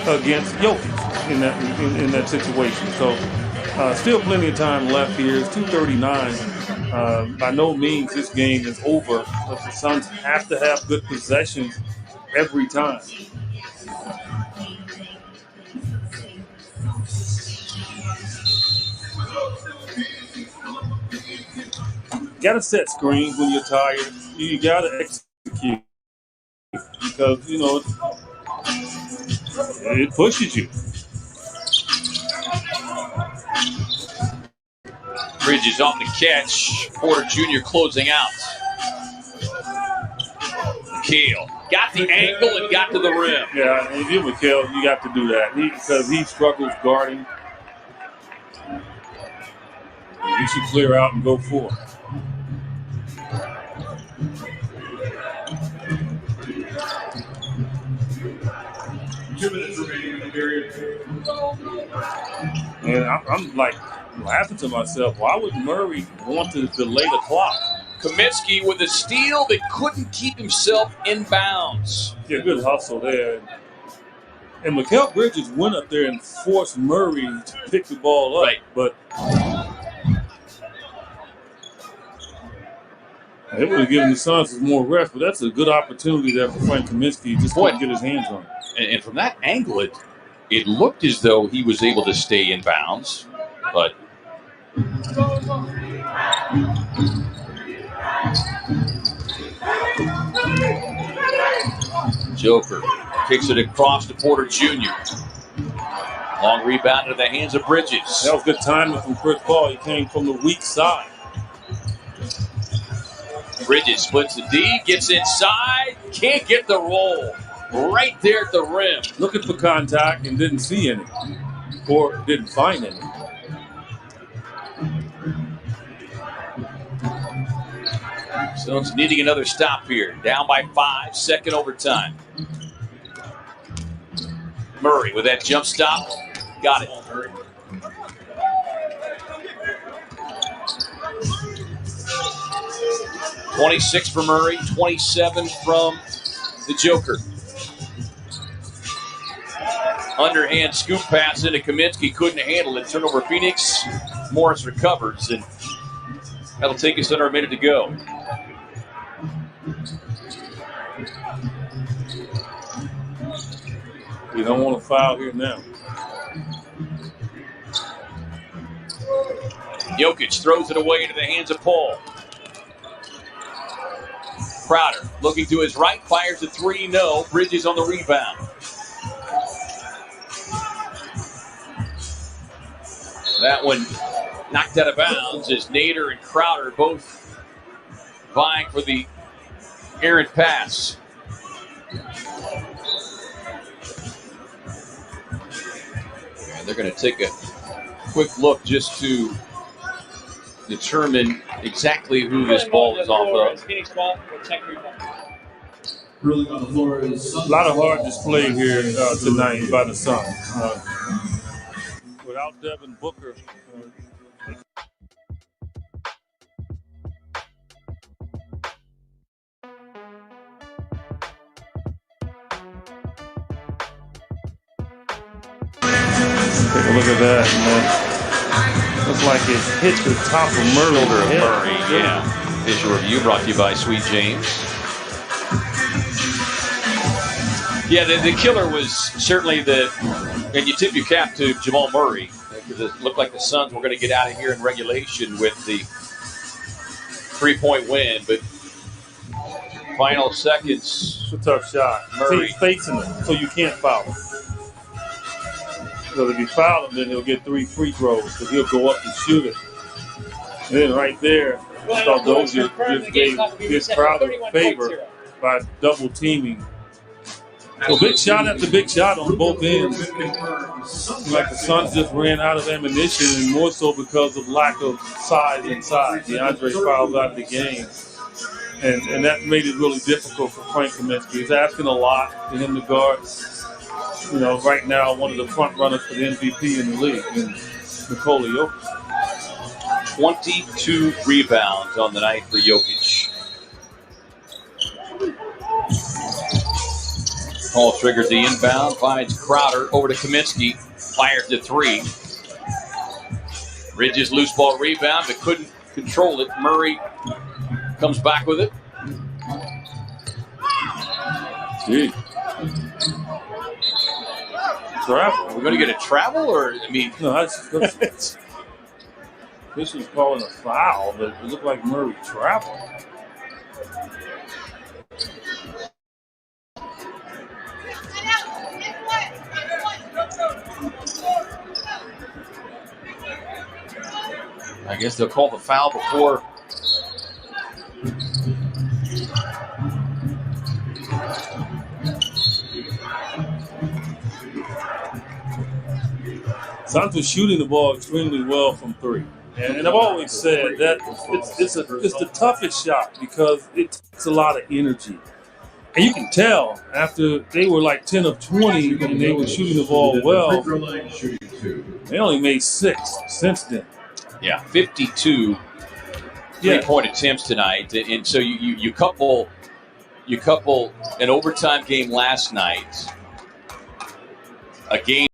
against Jokic in that situation. So still plenty of time left here. It's 2:39. By no means this game is over, but the Suns have to have good possessions every time. Got to set screens when you're tired. You got to execute key because, it pushes you. Bridges on the catch. Porter Jr. closing out. McHale got the angle and got to the rim. Yeah, if you're McHale, you got to do that because he struggles guarding. You should clear out and go for it. And I'm like laughing to myself. Why would Murray want to delay the clock? Kaminsky with a steal that couldn't keep himself in bounds. Yeah, good hustle there. And Mikal Bridges went up there and forced Murray to pick the ball up. Right. But it would have given the Suns more rest, but that's a good opportunity there for Frank Kaminsky. Just couldn't get his hands on it. And from that angle, it looked as though he was able to stay in bounds, but Joker kicks it across to Porter Jr. Long rebound into the hands of Bridges. That was good timing from Chris Paul. He came from the weak side. Bridges splits the D, gets inside, can't get the roll. Right there at the rim. Looking for contact and didn't see any, or didn't find any. So it's needing another stop here. Down by 5, second overtime. Murray with that jump stop. Got it. .26 for Murray, 27 from the Joker. Underhand scoop pass into Kaminsky, couldn't handle it. Turnover Phoenix. Morris recovers, and that'll take us under a minute to go. You don't want to foul here now. Jokic throws it away into the hands of Paul. Crowder looking to his right, fires a three, no. Bridges on the rebound. That one knocked out of bounds as Nader and Crowder both vying for the errant pass. And they're going to take a quick look just to determine exactly who this ball is off of. Phoenix ball or tech rebound. Really on the floor is a lot of hard display here tonight by the Suns. Without Devin Booker. Take a look at that, man. Looks like it hit the top of Murray's head. Murray, yeah. Visual review brought to you by Sweet James. Yeah, the killer was certainly and you tip your cap to Jamal Murray, because it looked like the Suns were going to get out of here in regulation with the 3-point win, but final seconds. It's a tough shot. Murray He's facing him, so you can't foul him. So if you foul him, then he'll get 3 free throws, because he'll go up and shoot it. And then right there, I thought those just gave this crowd a favor by double teaming. So big shot after big shot on both ends. Like the Suns just ran out of ammunition, and more so because of lack of size inside. DeAndre fouls out of the game. And that made it really difficult for Frank Kaminsky. He's asking a lot for him to guard, right now one of the front runners for the MVP in the league, in Nikola Jokic. 22 rebounds on the night for Jokic. Paul triggers the inbound, finds Crowder over to Kaminsky, fires the 3. Bridges loose ball rebound, but couldn't control it. Murray comes back with it. Gee. Travel. We're going to get a travel, or no, that's this was calling a foul, but it looked like Murray traveled. I guess they'll call the foul before. Suns was shooting the ball extremely well from three. And I've always said that it's the toughest shot because it takes a lot of energy. And you can tell after they were like 10 of 20 and they were shooting the ball well, they only made 6 since then. Yeah, 52 three-point attempts tonight. And so you couple an overtime game last night, a game